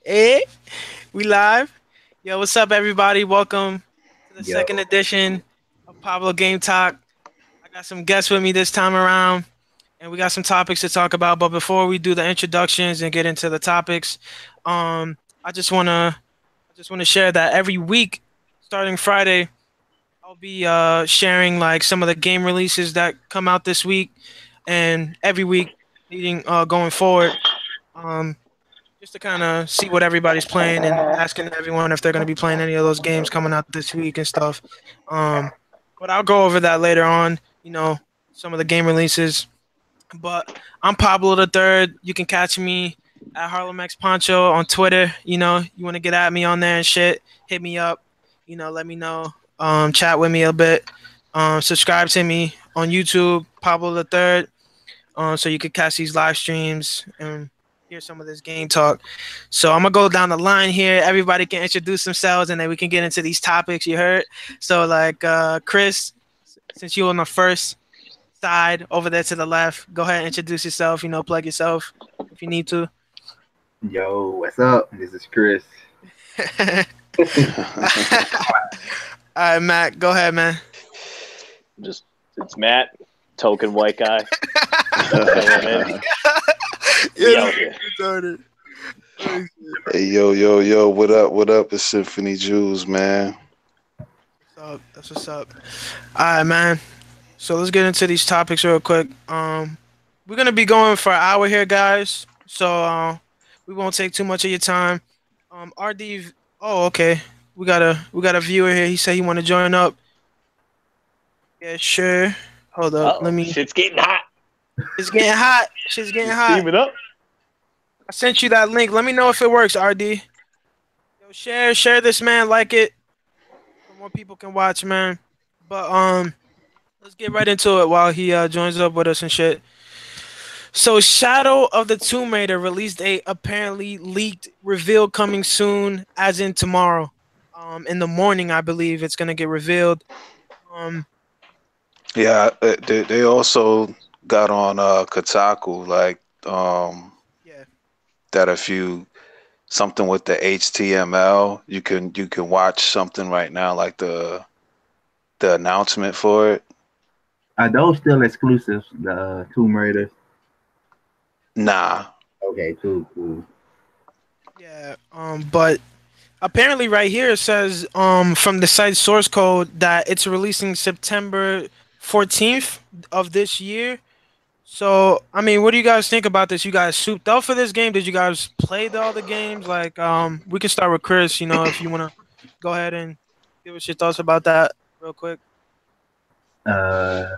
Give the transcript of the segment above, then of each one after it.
Hey, we live. Yo, what's up, everybody? Welcome to the Yo, second edition of Pablo Game Talk. I got some guests with me this time around, and we got some topics to talk about. But before we do the introductions and get into the topics, I just wanna share that every week, starting Friday, I'll be sharing like some of the game releases that come out this week, and every week leading going forward. Um, just to kind of see what everybody's playing and asking everyone if they're going to be playing any of those games coming out this week and stuff. Um, but I'll go over that later on. Some of the game releases. But I'm Pablo the Third. You can catch me at Harlem X Poncho on Twitter. You want to get at me on there and shit, hit me up. Let me know. Chat with me a bit. Subscribe to me on YouTube, Pablo the Third, so you could catch these live streams and hear some of this game talk. So I'm gonna go down the line here. Everybody can introduce themselves, and then we can get into these topics. You heard? So like Chris, since you're on the first side over there to the left, go ahead and introduce yourself. Plug yourself if you need to. yo, what's up? This is Chris. All right, Matt, go ahead, man. Just it's Matt, token white guy. We out here. Hey, yo, what up? What up? It's Symphony Jules, man. That's what's up. All right, man. So let's get into these topics real quick. We're gonna be going for an hour here, guys. So we won't take too much of your time. RD. Oh, okay. We got a viewer here. He said he want to join up. Yeah, sure. Hold up. Let me. Shit's getting hot. It's getting hot. Shit's getting hot. Steam it up. I sent you that link. Let me know if it works, RD. Yo, share this, man. Like it, so more people can watch, man. But let's get right into it while he joins up with us and shit. So, Shadow of the Tomb Raider release date apparently leaked, revealed coming soon, as in tomorrow. In the morning, I believe it's gonna get revealed. Yeah, they also got on Kotaku like Yeah. that if you something with the HTML, you can watch something right now like the announcement for it. Are those still exclusives? The Tomb Raiders. Nah, Okay, cool. Yeah. But apparently, right here it says from the site source code that it's releasing September 14th of this year. So, I mean, what do you guys think about this? You guys souped up for this game? Did you guys play all the games? Like, we can start with Chris. If you wanna go ahead and give us your thoughts about that real quick. Uh,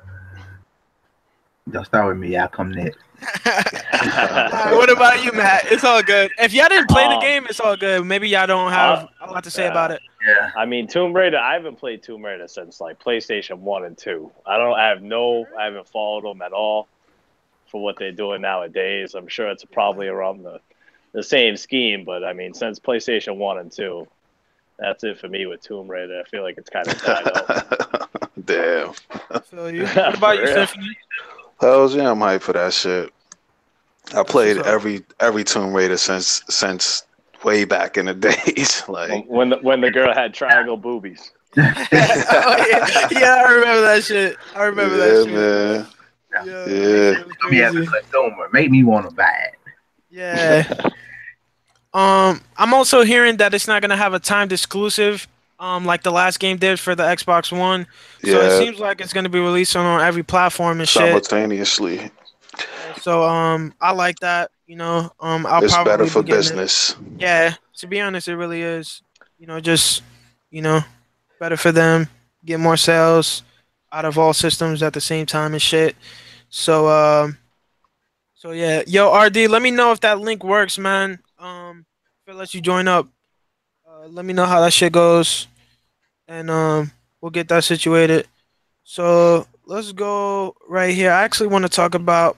don't start with me. I'll come next. Alright, what about you, Matt? It's all good. If y'all didn't play the game, it's all good. Maybe y'all don't have a lot to say about it. Yeah. I mean, Tomb Raider. I haven't played Tomb Raider since like PlayStation 1 and 2. I haven't followed them at all for what they're doing nowadays. I'm sure it's probably around the same scheme, but I mean, since PlayStation 1 and 2, that's it for me with Tomb Raider. I feel like it's kind of died out. damn. I feel you. What about you, For real. Symphony? Hells yeah, I'm hyped for that shit. I played what's up. every Tomb Raider since way back in the days. Like, When the girl had triangle boobies. Oh, yeah, I remember that shit. I remember yeah, that shit. man. Yeah. Yeah. That shit was Let me have a crazy. consumer. Make me want to buy it. Yeah. I'm also hearing that it's not gonna have a timed exclusive, like the last game did for the Xbox One. So it Yeah, seems like it's gonna be released on every platform and shit. simultaneously. So I like that. I'll It's better probably for be getting it. business. Yeah, to be honest, it really is. Just you know, better for them, get more sales out of all systems at the same time and shit. So so yeah, yo RD, let me know if that link works, man. If it lets you join up, let me know how that shit goes, and we'll get that situated. So let's go right here. I actually want to talk about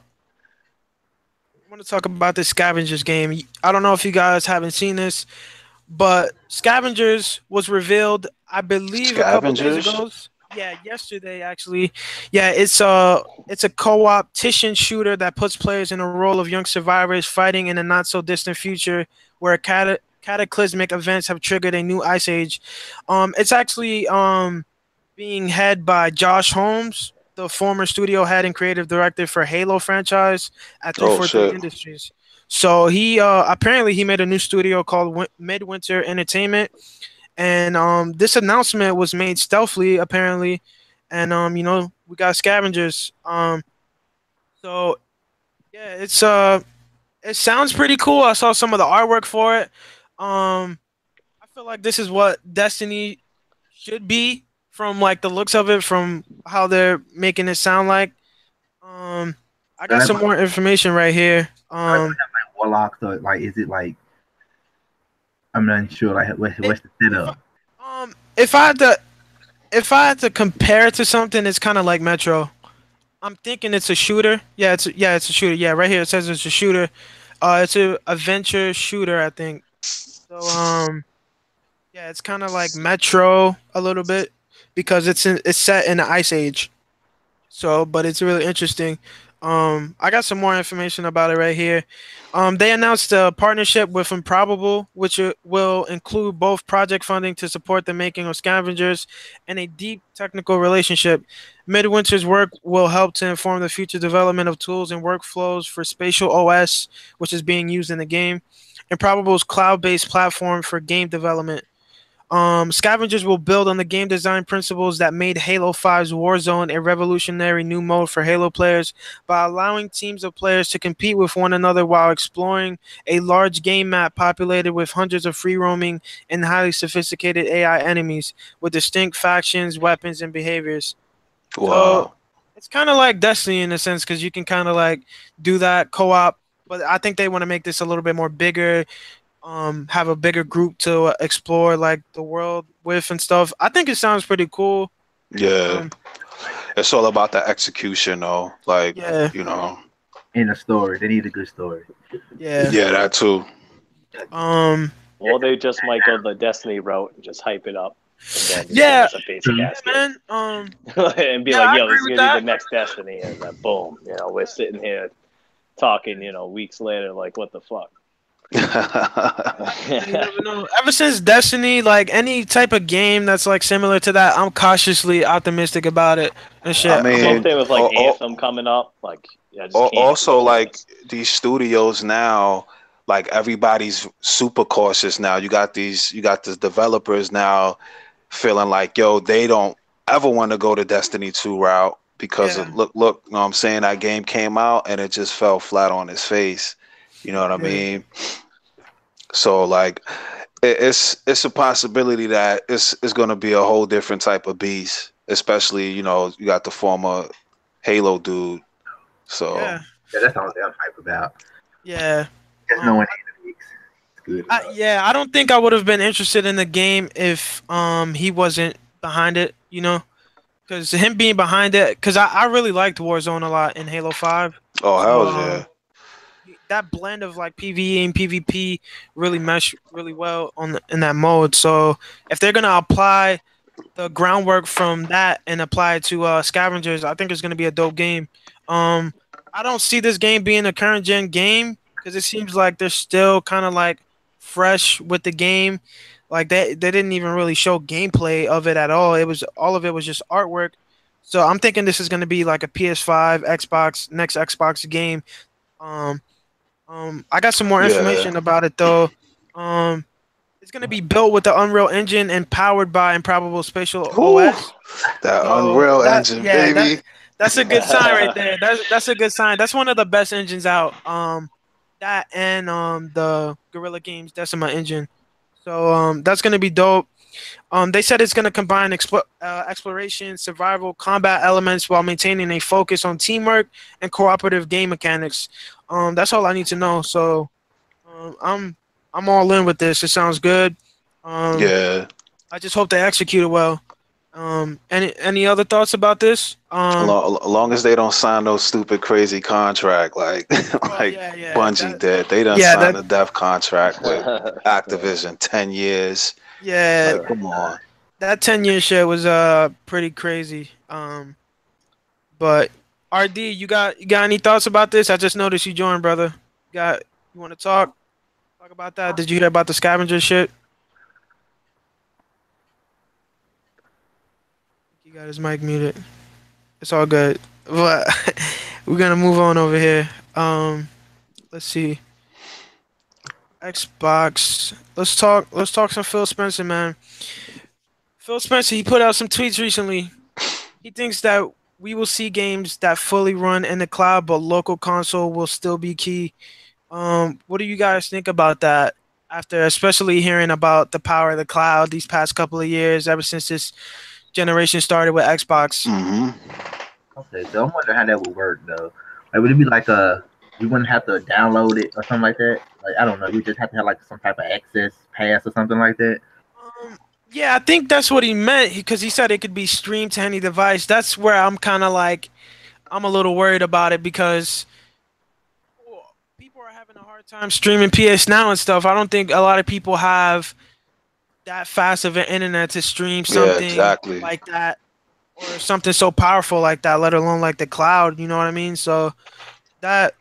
this scavengers game. I don't know if you guys haven't seen this, but scavengers was revealed, I believe, a couple days Scavengers? ago. Yeah, yesterday actually. Yeah, it's a co-opetition shooter that puts players in a role of young survivors fighting in a not so distant future where cataclysmic events have triggered a new ice age. It's actually being head by Josh Holmes, the former studio head and creative director for Halo franchise at Oh 343 shit. Industries. So he apparently he made a new studio called Midwinter Entertainment, and this announcement was made stealthily apparently, and we got scavengers. So yeah, it sounds pretty cool. I saw some of the artwork for it. I feel like this is what Destiny should be from like the looks of it, from how they're making it sound like. Um, I So got that's some like, more information right here. warlocks, or like, is it like, I'm not sure. Like, It, what's the if I, setup? if I had to compare it to something, it's kind of like Metro. I'm thinking it's a shooter. It's a shooter. Yeah, right here it says it's a shooter. It's a adventure shooter, I think. So yeah, it's kind of like Metro a little bit because it's set in the Ice Age. So, but it's really interesting. I got some more information about it right here. They announced a partnership with Improbable, which will include both project funding to support the making of Scavengers and a deep technical relationship. Midwinter's work will help to inform the future development of tools and workflows for Spatial OS, which is being used in the game. Improbable's cloud-based platform for game development. Scavengers will build on the game design principles that made Halo 5's Warzone a revolutionary new mode for Halo players by allowing teams of players to compete with one another while exploring a large game map populated with hundreds of free roaming and highly sophisticated AI enemies with distinct factions, weapons, and behaviors. So Wow. it's kind of like Destiny in a sense because you can kind of like do that co-op, but I think they want to make this a little bit more bigger, have a bigger group to explore like the world with and stuff. I think it sounds pretty cool. Yeah. Um, It's all about the execution though. Like, yeah, you know. In a story, they need a good story. yeah, Yeah, that too. um, Or they just might go the Destiny route and just hype it up, and then just give yeah, us a basic yeah, ass game, man. and be Yeah, like, I "Yo, this agree is with gonna be the that. next Destiny," and then boom, we're sitting here talking, weeks later, like, what the fuck? You never know. Ever since Destiny, like any type of game that's like similar to that, I'm cautiously optimistic about it and I shit. Same mean, thing with like Anthem coming up. Like, I just can't also wait for like this. these studios now, like everybody's super cautious now. You got the developers now feeling like, yo, they don't ever want to go the Destiny 2 route because Yeah, of, look, you know what I'm saying? That game came out and it just fell flat on its face. You know what I yeah, mean? So like it's a possibility that it's gonna be a whole different type of beast, especially, you got the former Halo dude. So yeah, Yeah, that's all I'm hype about. yeah. Just Um, knowing it's good enough. yeah, I don't think I would have been interested in the game if he wasn't behind it. Because him being behind it, because I really liked Warzone a lot in Halo 5. oh So hell yeah. that blend of like PvE and PvP really mesh really well in that mode. So if they're gonna apply the groundwork from that and apply it to Scavengers, I think it's gonna be a dope game. Um, I don't see this game being a current gen game because it seems like they're still kind of like fresh with the game. Like they didn't even really show gameplay of it at all. It was all of it was just artwork. So I'm thinking this is gonna be like a PS5, Xbox, next Xbox game. Um, I got some more Yeah. information about it though. Um, it's gonna be built with the Unreal Engine and powered by Improbable Spatial Whew. OS. That So Unreal Engine, baby. that's a good sign right there. That's a good sign. That's one of the best engines out. That and the Guerrilla Games Decima engine. So that's gonna be dope. They said it's gonna combine exploration, survival, combat elements while maintaining a focus on teamwork and cooperative game mechanics. That's all I need to know. So um, I'm I'm all in with this. It sounds good. Um, Yeah. I just hope they execute it well. Any other thoughts about this? Long as they don't sign no stupid crazy contract like Oh like yeah, yeah, Bungie did. They done yeah, signed a death contract with Yeah. Activision 10 years. yeah, Like, come on. that 10-year shit was pretty crazy. But RD, you got any thoughts about this? I just noticed you joined, brother. You want to talk about that? Did you hear about the scavenger shit? He got his mic muted. It's all good. But we're gonna move on over here. Let's see. Xbox. Let's talk some Phil Spencer, man. Phil Spencer, he put out some tweets recently. He thinks that we will see games that fully run in the cloud, but local console will still be key. What do you guys think about that? After especially hearing about the power of the cloud these past couple of years, ever since this generation started with Xbox. Hmm. Okay, so I'm wondering how that would work though. Like, would it be like you wouldn't have to download it or something like that? Like, I don't know, you just have to have like some type of access pass or something like that. Um, yeah, I think that's what he meant because he said it could be streamed to any device. That's where I'm kind of like I'm a little worried about it because people are having a hard time streaming PS Now and stuff. I don't think a lot of people have that fast of an internet to stream Yeah, something exactly. like that or something so powerful like that, let alone like the cloud. You know what I mean? So that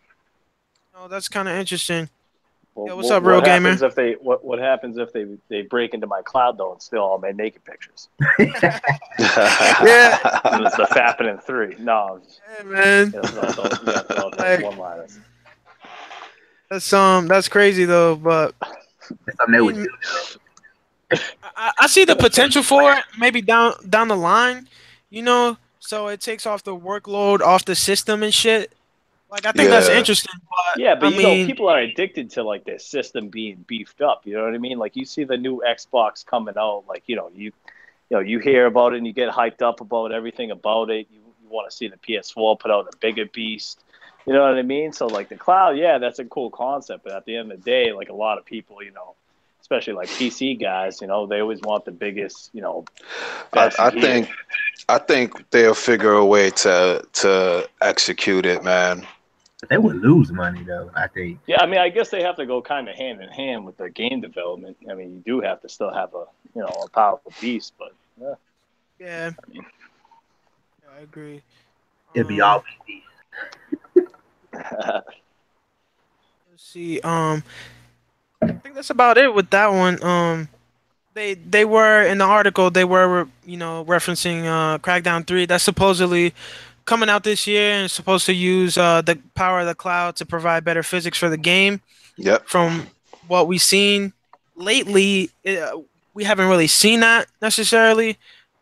that's kind of interesting. Well, Yo, what's up, real what gamer? happens if what happens if they break into my cloud though and steal all my naked pictures? Yeah, It's the Fapping in 3. No, yeah, man. those Like one liners. that's crazy though. But That's something I they would mean, do. I see the potential for it. Maybe down the line, so it takes off the workload off the system and shit. Like I think that's Yeah, interesting. But Yeah, I but mean, people are addicted to like their system being beefed up. You know what I mean? Like you see the new Xbox coming out, like you hear about it and you get hyped up about everything about it. You want to see the PS4 put out a bigger beast. You know what I mean? So like the cloud, yeah, that's a cool concept, but at the end of the day, like a lot of people, especially like PC guys, they always want the biggest, I, best I gear. think I think they'll figure a way to execute it, man. But they would lose money though, I think. Yeah, I mean, I guess they have to go kind of hand in hand with the game development. I mean, you do have to still have a powerful beast, but yeah, yeah, I mean, I agree. It'd be all PC. Let's see. I think that's about it with that one. They were in the article. They were referencing Crackdown 3. That's supposedly coming out this year and supposed to use the power of the cloud to provide better physics for the game. Yep. From what we've seen lately, we haven't really seen that necessarily,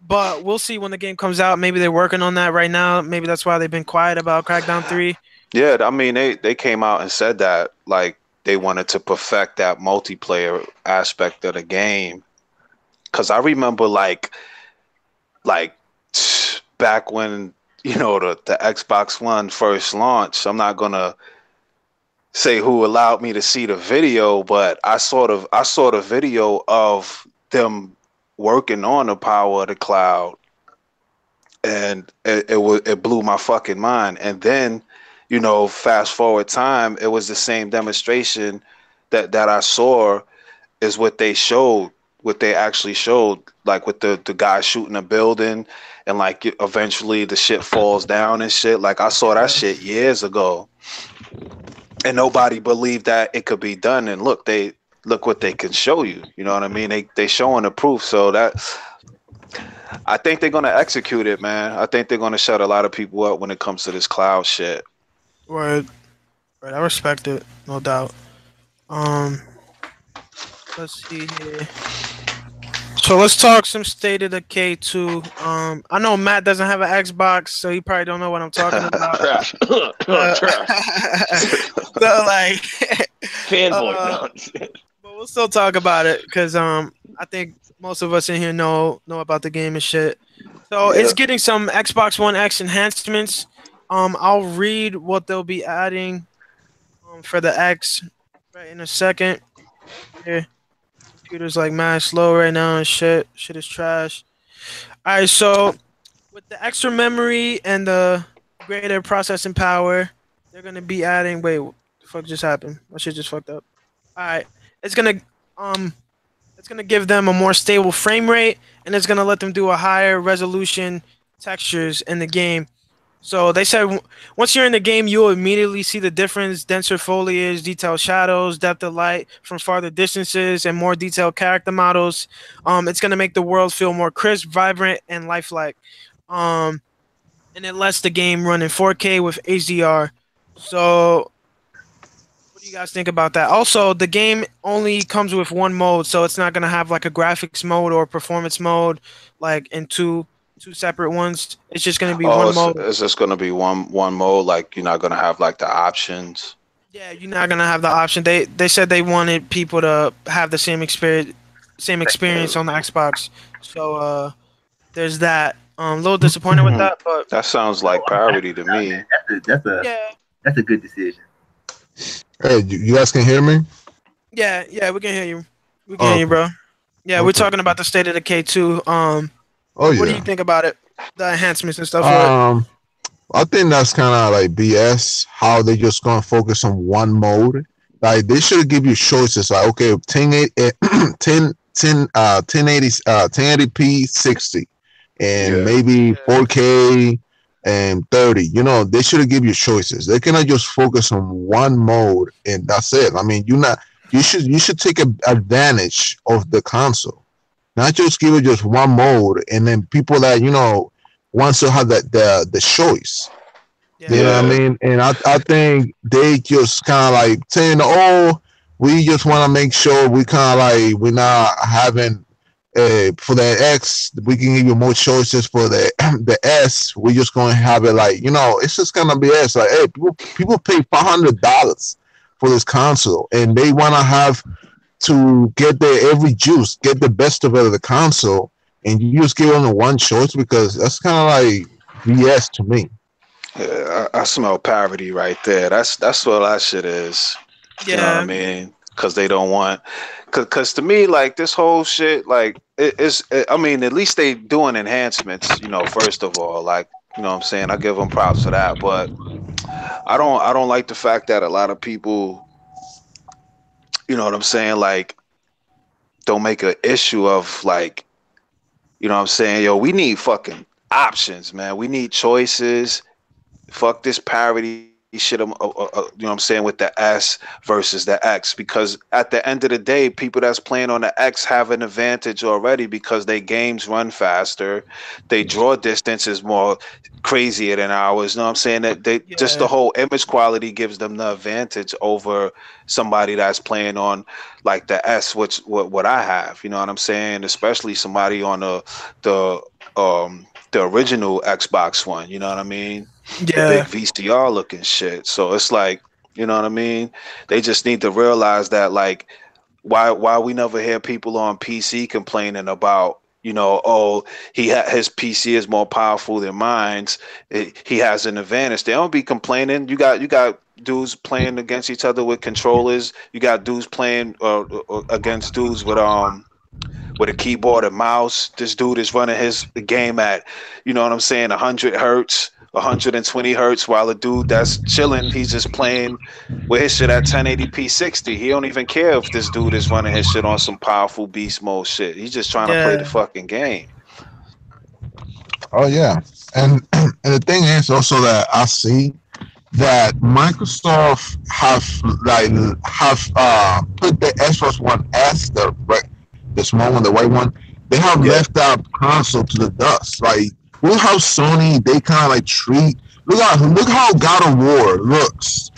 but we'll see when the game comes out. Maybe they're working on that right now. Maybe that's why they've been quiet about Crackdown 3. Yeah, I mean they came out and said that like they wanted to perfect that multiplayer aspect of the game. Cause I remember like back when the Xbox One first launched. I'm not gonna say who allowed me to see the video, but I saw the video of them working on the power of the cloud, and it blew my fucking mind. And then, fast forward time, it was the same demonstration that I saw is what they actually showed, like with the guy shooting a building, and like eventually the shit falls down and shit. Like I saw that Yeah. shit years ago, and nobody believed that it could be done. And look what they can show you. You know what I mean? They showing the proof. So that I think they're gonna execute it, man. I think they're gonna shut a lot of people up when it comes to this cloud shit. Right. Right. I respect it, no doubt. Um, let's see here. So let's talk some State of Decay 2. I know Matt doesn't have an Xbox, so he probably don't know what I'm talking about. trash, trash, So like, fanboy. uh, No. but we'll still talk about it because I think most of us in here know about the game and shit. So Yeah. it's getting some Xbox One X enhancements. I'll read what they'll be adding for the X right in a second. Yeah, computer's like mad slow right now and shit. Shit is trash. All right, so with the extra memory and the greater processing power, they're gonna be adding. Wait, what the fuck just happened? My shit just fucked up. All right, it's gonna it's gonna give them a more stable frame rate, and it's gonna let them do a higher resolution textures in the game. So they said once you're in the game, you'll immediately see the difference: denser foliage, detailed shadows, depth of light from farther distances, and more detailed character models. It's gonna make the world feel more crisp, vibrant, and lifelike. Um, and it lets the game run in 4K with HDR. So what do you guys think about that? Also, the game only comes with one mode, so it's not gonna have like a graphics mode or a performance mode, like in two separate ones. It's just gonna be Oh, one mode. it's just gonna be one mode. Like you're not gonna have like the options. Yeah, you're not gonna have the option. They said they wanted people to have the same experience on the Xbox. So there's that. A little disappointed with that, but That sounds like parody to me. yeah, That's a good decision. Hey, you guys can hear me? yeah, we can hear you. We can hear you, Okay. bro. Yeah, we're Okay. talking about the state of the K2. Oh What do you yeah. think about it? The enhancements and stuff for it. I think that's kind of like BS. How they just gonna focus on one mode. Like they should give you choices. Like okay, 1080p 60, and Yeah. maybe 4K and 30. You know, they should give you choices. They cannot just focus on one mode and that's it. I mean, you should take advantage of the console, not just give it just one mode, and then people that wants to have the choice. Yeah. You know what I mean? And I think they just kind of like saying, oh, we just want to make sure we kind of like we're not having for the X, we can give you more choices. For the the S, we just going to have it like it's just gonna be S. Like, hey, people pay $500 for this console, and they want to have to get their every juice, get the best of it of the console, and you just give them the one choice because that's kind of like BS to me. Yeah, I smell parody right there. That's what that shit is. You know what I Yeah. mean? Because they don't want. Because to me, like this whole shit, like I mean, at least they doing enhancements. First of all, like what I'm saying, I give them props for that. But I don't like the fact that a lot of people, what I'm saying, like don't make an issue of like, what I'm saying, yo, we need fucking options, man. We need choices. Fuck this parody shit. What I'm saying, with the S versus the X, because at the end of the day, people that's playing on the X have an advantage already because they games run faster, they draw distances more crazier than ours. You know what I'm saying? That they just the Yeah. whole image quality gives them the advantage over somebody that's playing on like the S, which what I have. You know what I'm saying? Especially somebody on the original Xbox One. You know what I mean? The big Yeah. VCR looking shit. So it's like, you know what I mean? They just need to realize that, like, why we never hear people on PC complaining about, oh, his PC is more powerful than mine's. He has an advantage. They don't be complaining. You got dudes playing against each other with controllers. You got dudes playing against dudes with a keyboard and mouse. This dude is running his game at, 100 hertz, 120 hertz, while a dude that's chilling, he's just playing with his shit at 1080p 60. He don't even care if this dude is running his shit on some powerful beast mode shit. He's just trying to play the Yeah. fucking game. Oh yeah, and the thing is also that I see that Microsoft have put the Xbox One S, the small one, the white one. They have Yeah. left out console to the dust. Like look how Sony they kind of like treat. Look how God of War looks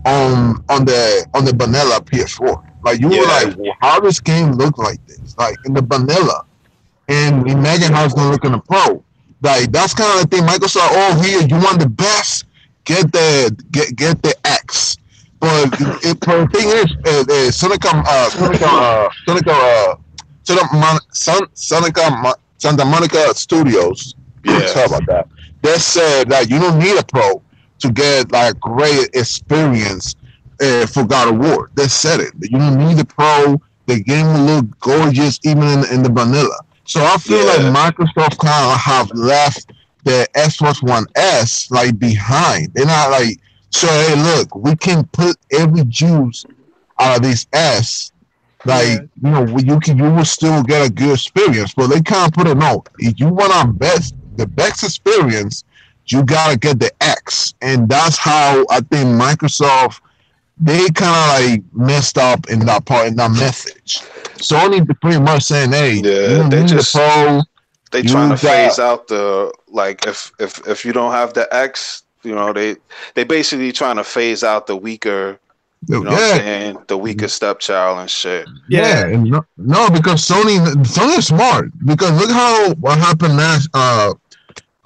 on the vanilla PS4. Like you were Yeah. like, well, how this game look like this? Like in the vanilla, and imagine how it's gonna look in the Pro. Like that's kind of the thing. Microsoft, oh here you want the best, get the X. But the thing is, Santa Monica Studios. Yeah. Sorry about that. They said that you don't need a Pro to get like great experience for God of War. They said it. You don't need a Pro. The game will look gorgeous even in the vanilla. So I feel like Yeah. Microsoft kind of have left the Xbox One S like behind. They're not like, so hey, look, we can put every juice out of this S Yeah. Like, you will still get a good experience, but they can't put it. No, if you want the best experience, you gotta get the X, and that's how I think Microsoft they kind of like messed up in that part in that message. Sony pretty much saying, "Hey, you Yeah, don't they need the just Pro. they trying You to phase got out the like if you don't have the X, they basically trying to phase out the weaker, you know what I'm yeah, saying, the weaker stepchild and shit. yeah, Yeah. and no, because Sony is smart because look how what happened last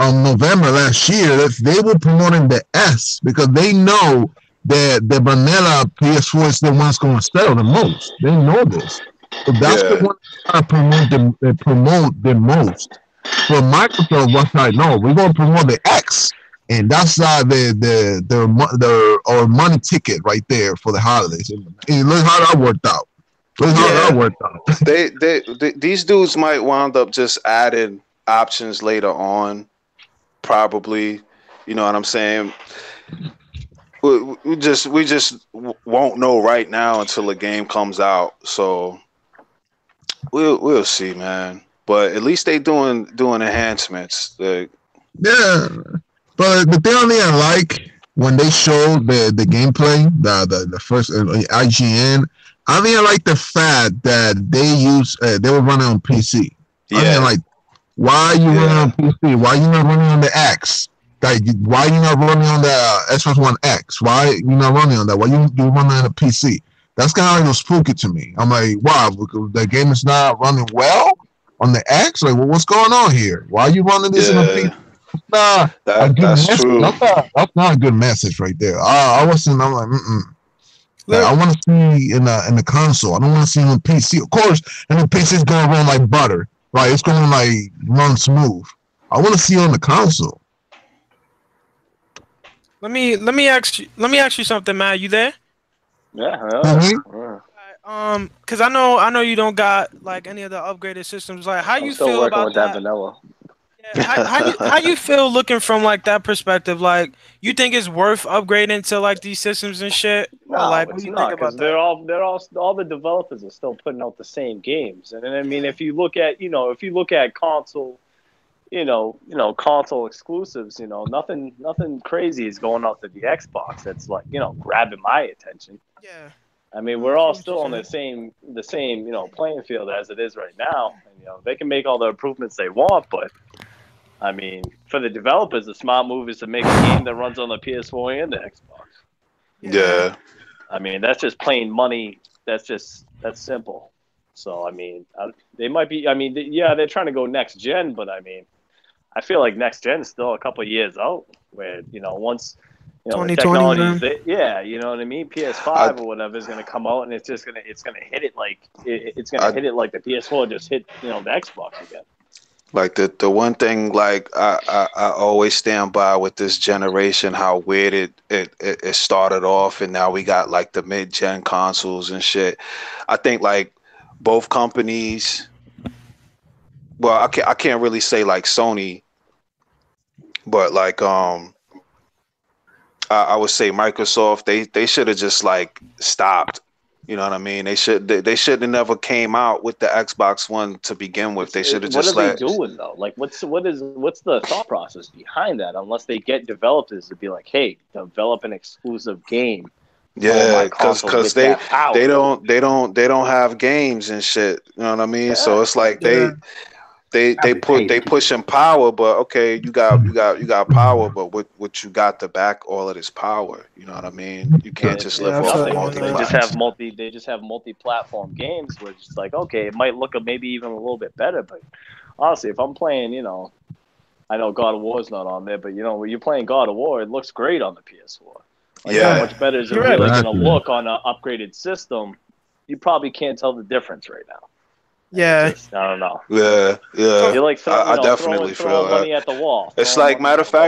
November last year. They were promoting the S because they know that the vanilla PS4 is the one's going to sell the most. They know this, so that's the Yeah, one that promote the most. But Microsoft was like, no, we're going to promote the X, and that's the our money ticket right there for the holidays. And look how that worked out. Look how that yeah. Yeah. worked out. These dudes might wind up just adding options later on, probably. You know what I'm saying? We just won't know right now until the game comes out. So we'll see, man. But at least they doing enhancements. Yeah, but the thing I didn't like when they showed the gameplay, the first IGN, I didn't like the fact that they were running on PC. I didn't Yeah, like why you running yeah. on PC? Why you not running on the X? Like why you not running on the Xbox One X? Why you not running on that? Why you running on the PC? That's kind of like spooky to me. I'm like, wow, because the game is not running well on the X. Like, well, what's going on here? Why are you running this in a PC? Yeah, Not a good that's message. true. That's not a good message right there. I wasn't. I'm like, mm-mm. Like, I Look, want to see in the console. I don't want to see on PC. Of course, and the PC is going to run like butter. Right, it's going to like run smooth. I want to see on the console. let me ask you something, Matt. You there? Yeah, Mhm. yeah. Cause I know you don't got like any of the upgraded systems. Like, how I'm you still feel working about with that that? vanilla. Yeah, how you feel looking from like that perspective? Like, you think it's worth upgrading to like these systems and shit, or No, like, what it's do you think not because about that? all the developers are still putting out the same games. And I mean, Yeah, if you look at console, console exclusives, nothing crazy is going out to the Xbox. That's like grabbing my attention. yeah. I mean, No, I we're all feel what you're still on saying. the same playing field as it is right now. And, they can make all the improvements they want, but I mean, for the developers, the smart move is to make a game that runs on the PS4 and the Xbox. Yeah, Yeah, I mean, that's just plain money. That's simple. So I mean, they might be. I mean, yeah, they're trying to go next gen, but I mean, I feel like next gen is still a couple of years out. Where once the 2020, technology's man. there, yeah, you know what I mean. I PS5 or whatever is going to come out, and it's gonna hit it like it's gonna I hit it like the PS4 just hit the Xbox again. like the one thing like I always stand by with this generation how weird it started off and now we got like the mid gen consoles and shit. I think like both companies. Well, I can't really say like Sony, but like I would say Microsoft. They should have just like stopped. You know what I mean? They should have never came out with the Xbox One to begin with. They should have What are just they let. doing though? Like, what's the thought process behind that? Unless they get developers to be like, hey, develop an exclusive game on Yeah, my cause console cause with they that they power. don't they don't they don't have games and shit. You know what I mean? So Yeah, it's like Yeah, they Have to pay they to keep pushing power, but okay, you got power, but what you got to back all of this power? You know what I mean? You can't just yeah. live I it's off feel of you nothing. on They that. just have multi-plats. multi-platform games where it's just like, okay, it might look maybe even a little bit better, but honestly, if I'm playing, I know God of War is not on there, but when you're playing God of War, it looks great on the PS4. Like, how Yeah, Yeah, much better is it you're right. really going to Exactly. look on an upgraded system? You probably can't tell the difference right now. And it's Yeah. just, I don't know. yeah, So, yeah. You're like I throwing definitely feel throwing that. money at the wall, It's throwing like money matter at of the fact, wall.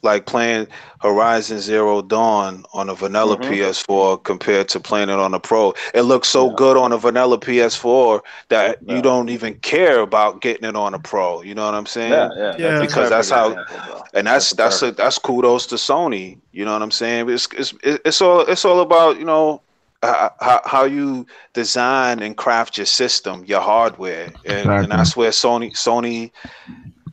like playing Horizon Zero Dawn on a vanilla Mm-hmm. PS4 compared to playing it on a Pro. It looks so Yeah. good on a vanilla PS4 that you Yeah. don't even care about getting it on a Pro. You know what I'm Yeah. saying? Yeah. That's a yeah, Because perfect that's how, example, bro. and That's a perfect that's example. kudos to Sony. You know what I'm saying? It's all about how you design and craft your system, your hardware, and Exactly. that's where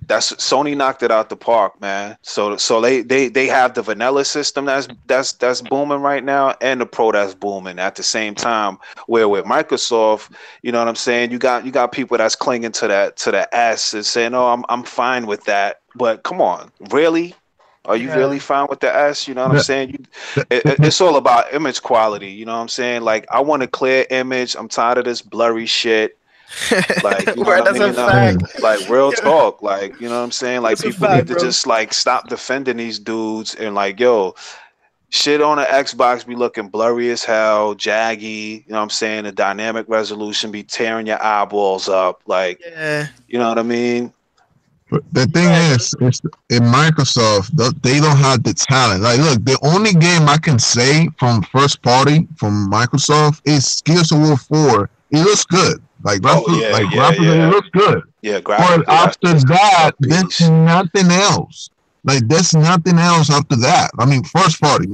Sony knocked it out the park, man. So they have the vanilla system that's booming right now, and the pro that's booming at the same time. Where with Microsoft, you know what I'm saying? You got people that's clinging to the S and saying, "Oh, I'm fine with that." But come on, really? Are you Yeah. really fine with the S? You know what I'm The, saying? the, It's all about image quality. You know what I'm saying? Like I want a clear image. I'm tired of this blurry shit. Like, you know Word, what I that's a mean? fact. Like real Yeah, talk. Like, you know what I'm saying? Like that's a people fact, need to bro. just like stop defending these dudes and like, yo, shit on the Xbox be looking blurry as hell, jaggy, you know what I'm saying? The dynamic resolution be tearing your eyeballs up. Like, Yeah, you know what I mean? the you're thing right, bro. is in Microsoft, they don't have the talent. Like, look, the only game I can say from first party from Microsoft is Gears of War 4. It looks good. Oh yeah, Like yeah, graphically, it yeah. looks good. Yeah, But graphically that's after just a that, there's piece. nothing else. Like, there's nothing else after that. I mean, first party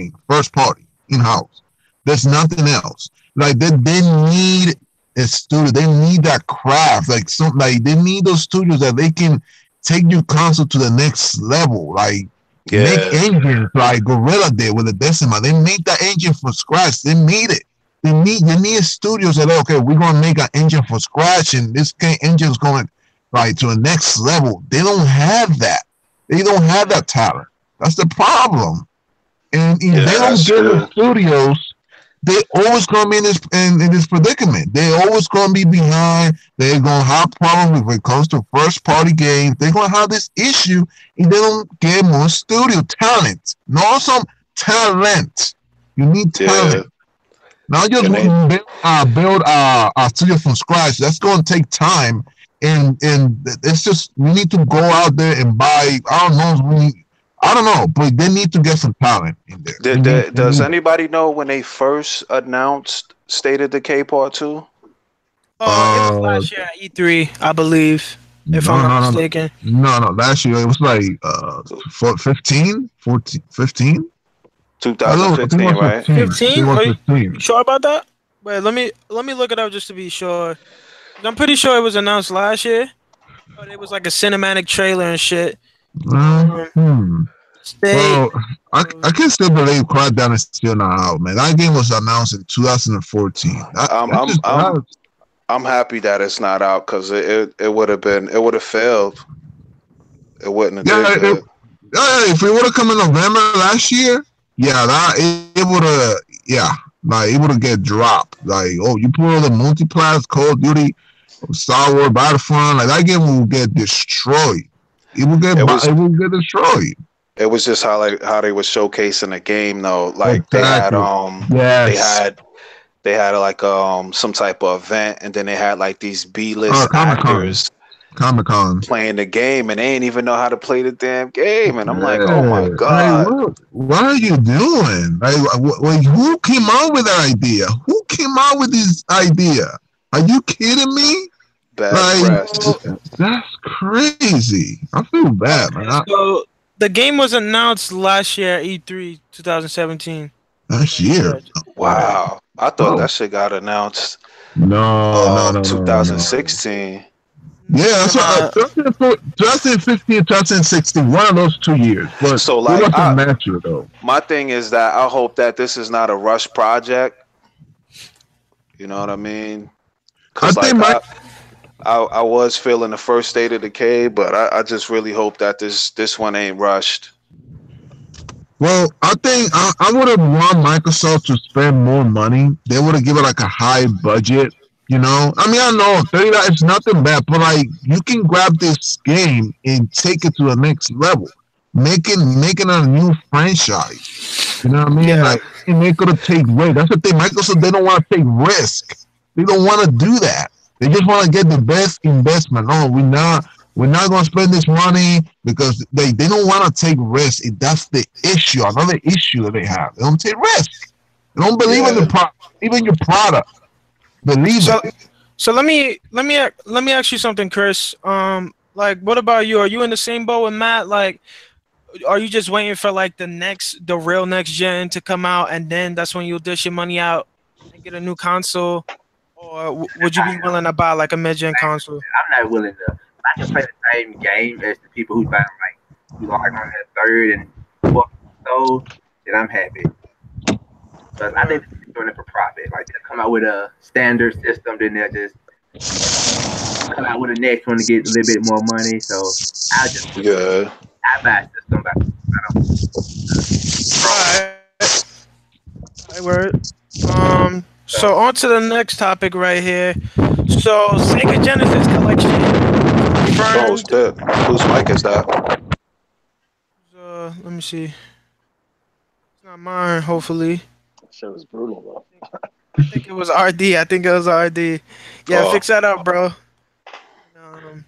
in house. There's nothing else. Like, they need a studio. They need that craft. Like they need those studios that they can take your console to the next level. Like, make Yeah. engines like Gorilla did with the Decima. They made that engine from scratch. They made it. They need studios that, okay, we're gonna make an engine from scratch, and this engine is going like to the next level. They don't have that. They don't have that talent. That's the problem. And if they Yeah, don't that's get the true. studios, they always gonna be in this predicament. They always gonna be behind. They're gonna have problems when it comes to first party games. They're gonna have this issue if they don't get more studio talent. Not some talent. You need Yeah. talent. Not just And they build a studio from scratch. That's gonna take time. And it's just we need to go out there and buy. I don't know, but they need to get some talent in there. They does need it. anybody know when they first announced State of Decay Part 2? It was Uh, last year at E3, I believe, if I'm no, not no, no, no, mistaken. no. Last year it was like 15, 14, 15. I think it 2015, was right? 15. I think it 15? was Are you 15. sure about that? Wait, let me look it up just to be sure. 'Cause I'm pretty sure it was announced last year, but it was like a cinematic trailer and shit. Um, Hmm. State. Well, I can still believe Crackdown is still not out, man. That game was announced in 2014. I'm That I'm just I'm I'm happy that it's not out because it would have failed. It wouldn't have did yeah. good. If it would have come in November last year, yeah, it would have, yeah, like it would have get dropped. Like, oh, you put all the multiplayer, Call of Duty, Star Wars, Battlefront, like that game will get destroyed. It was It will get destroyed. it was just how they were showcasing the game though. Like Exactly. they Yes. had they had like some type of event, and then they had like these B-list Comic Con. actors Comic Con. playing the game, and they ain't even know how to play the damn game. And I'm like, oh Yeah. my Like, god, what are you doing? Like, who came out with that idea? Who came out with this idea? Are you kidding me? bad Like, press. So, that's crazy. I feel bad, man. okay, so the game was announced last year at E3 2017. Last year. Oh, Wow, I thought oh. that shit got announced No, no, no, no, no. 2016. Yeah, that's Nah, what 2015, 2016, one of those 2 years. But So it like wasn't last year, though. my thing is that I hope that this is not a rush project. You know what I mean? I Cause think like my I was feeling the first State of Decay, but I just really hope that this one ain't rushed. Well, I think I would have want Microsoft to spend more money. They would have given like a high budget. You know, I mean, I know $30 is nothing bad, but like you can grab this game and take it to the next level, making a new franchise. You know what I mean? yeah. Like, and they could have take risk. That's the thing. Microsoft, they don't want to take risk. They don't want to do that. They just want to get the best investment. No, we're not going to spend this money because they don't want to take risks. That's the issue. Another issue that they have. They don't take risks. They don't believe in the Yeah. product, even your product. Believe So it. so let me ask you something, Chris. Like, what about you? Are you in the same boat with Matt? Like, are you just waiting for like the real next gen to come out, and then that's when you'll dish your money out and get a new console, or would you be willing to buy like a mid-gen console? I'm not willing to. If I can play the same game as the people who are like on their third and fourth console, then I'm happy. Because I think Or, they're doing it for profit. Like they'll come out with a standard system, then they'll just come out with the next one to get a little bit more money. So Yeah. I buy a system, but I all right, all right, word. So on to the next topic right here. So Sega Genesis collection Oh confirmed. shit. Whose mic is that? Let me see. It's not mine. Hopefully, That shit was brutal though. I think it was RD. I think it was RD. Yeah, Oh. fix that up, bro. Um,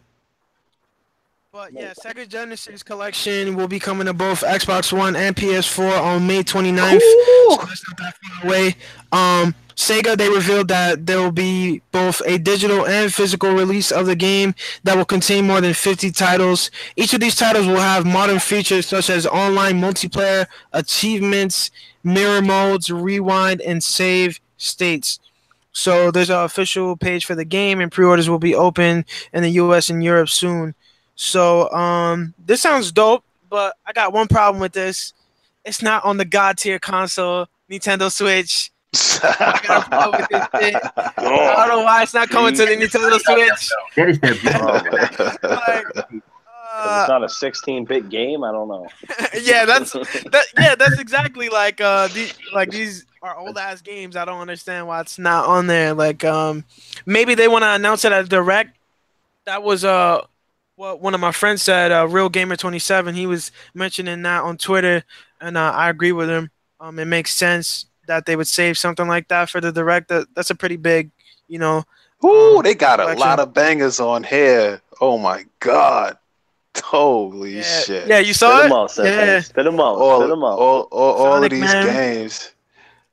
But yeah, Sega Genesis collection will be coming to both Xbox One and PS4 on May 29th. So Ooh. that's not that far away. Sega, they revealed that there will be both a digital and physical release of the game that will contain more than 50 titles. Each of these titles will have modern features such as online multiplayer, achievements, mirror modes, rewind, and save states. So there's an official page for the game, and pre-orders will be open in the U.S. and Europe soon. So this sounds dope, but I got one problem with this. It's not on the God tier console, Nintendo Switch. I got a problem with this shit. I don't know why it's not coming to the Nintendo Switch. That is their Like, It's not a 16-bit game. I don't know. yeah, that's exactly like these are old ass games. I don't understand why it's not on there. Like maybe they want to announce it at direct. That was what one of my friends said. Real Gamer 27. He was mentioning that on Twitter, and I agree with him. It makes sense that they would save something like that for the direct. That's a pretty big, you know. Ooh, they got a collection. lot of bangers on here. Oh my god. Holy Yeah, shit. yeah, you Spit saw them it. out, Sensei. Yeah, Spit them out. All, Spit them out. all of Sonic, these man. games.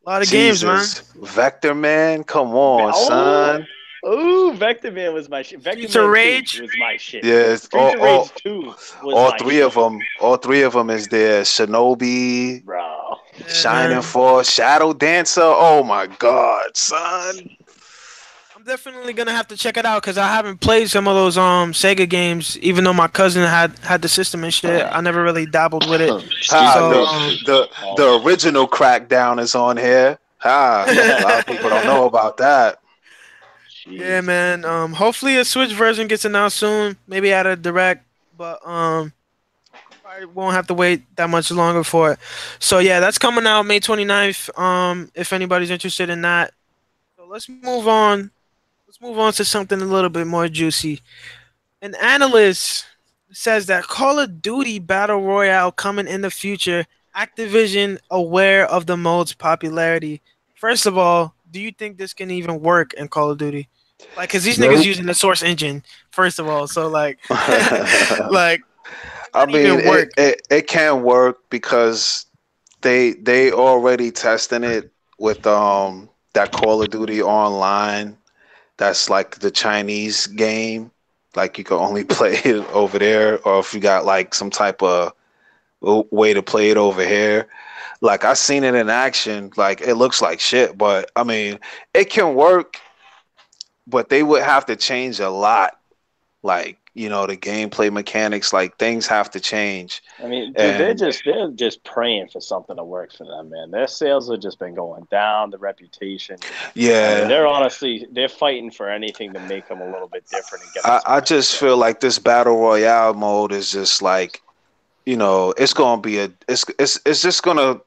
A lot of games, man. Jesus. Vector Man, come on, Oh. son. Ooh, Vector Man was my shit. Vector Streets of Man Rage. 2 was my shit. Yes, Streets of Rage 2 was all my three shit. of them. All three of them is there. Shinobi, Bro. Yeah, Shining man. Force, Shadow Dancer. Oh my god, son. I'm definitely gonna have to check it out because I haven't played some of those Sega games. Even though my cousin had the system and shit, I never really dabbled with it. Ha, So the original Crackdown is on here. Ha, a lot of people don't know about that. yeah, man. Hopefully a Switch version gets announced soon. Maybe at a direct, but probably won't have to wait that much longer for it. So yeah, that's coming out May 29th. If anybody's interested in that. So let's move on. Let's move on to something a little bit more juicy. An analyst says that Call of Duty Battle Royale coming in the future. Activision aware of the mode's popularity. First of all, do you think this can even work in Call of Duty? Like, cause these niggas Nope. using the Source engine. First of all, so like, like, I not even mean, work. it can work because they already testing it with that Call of Duty Online. That's like the Chinese game. Like you can only play it over there, or if you got like some type of way to play it over here. Like I seen it in action. Like it looks like shit, but I mean, it can work, but they would have to change a lot. Like the gameplay mechanics, like things have to change. I mean, dude, And they're just praying for something to work for them, man. Their sales have just been going down, the reputation. I mean, yeah, they're fighting for anything to make them a little bit different and get them I just feel like this battle royale mode is just like it's gonna be it's just gonna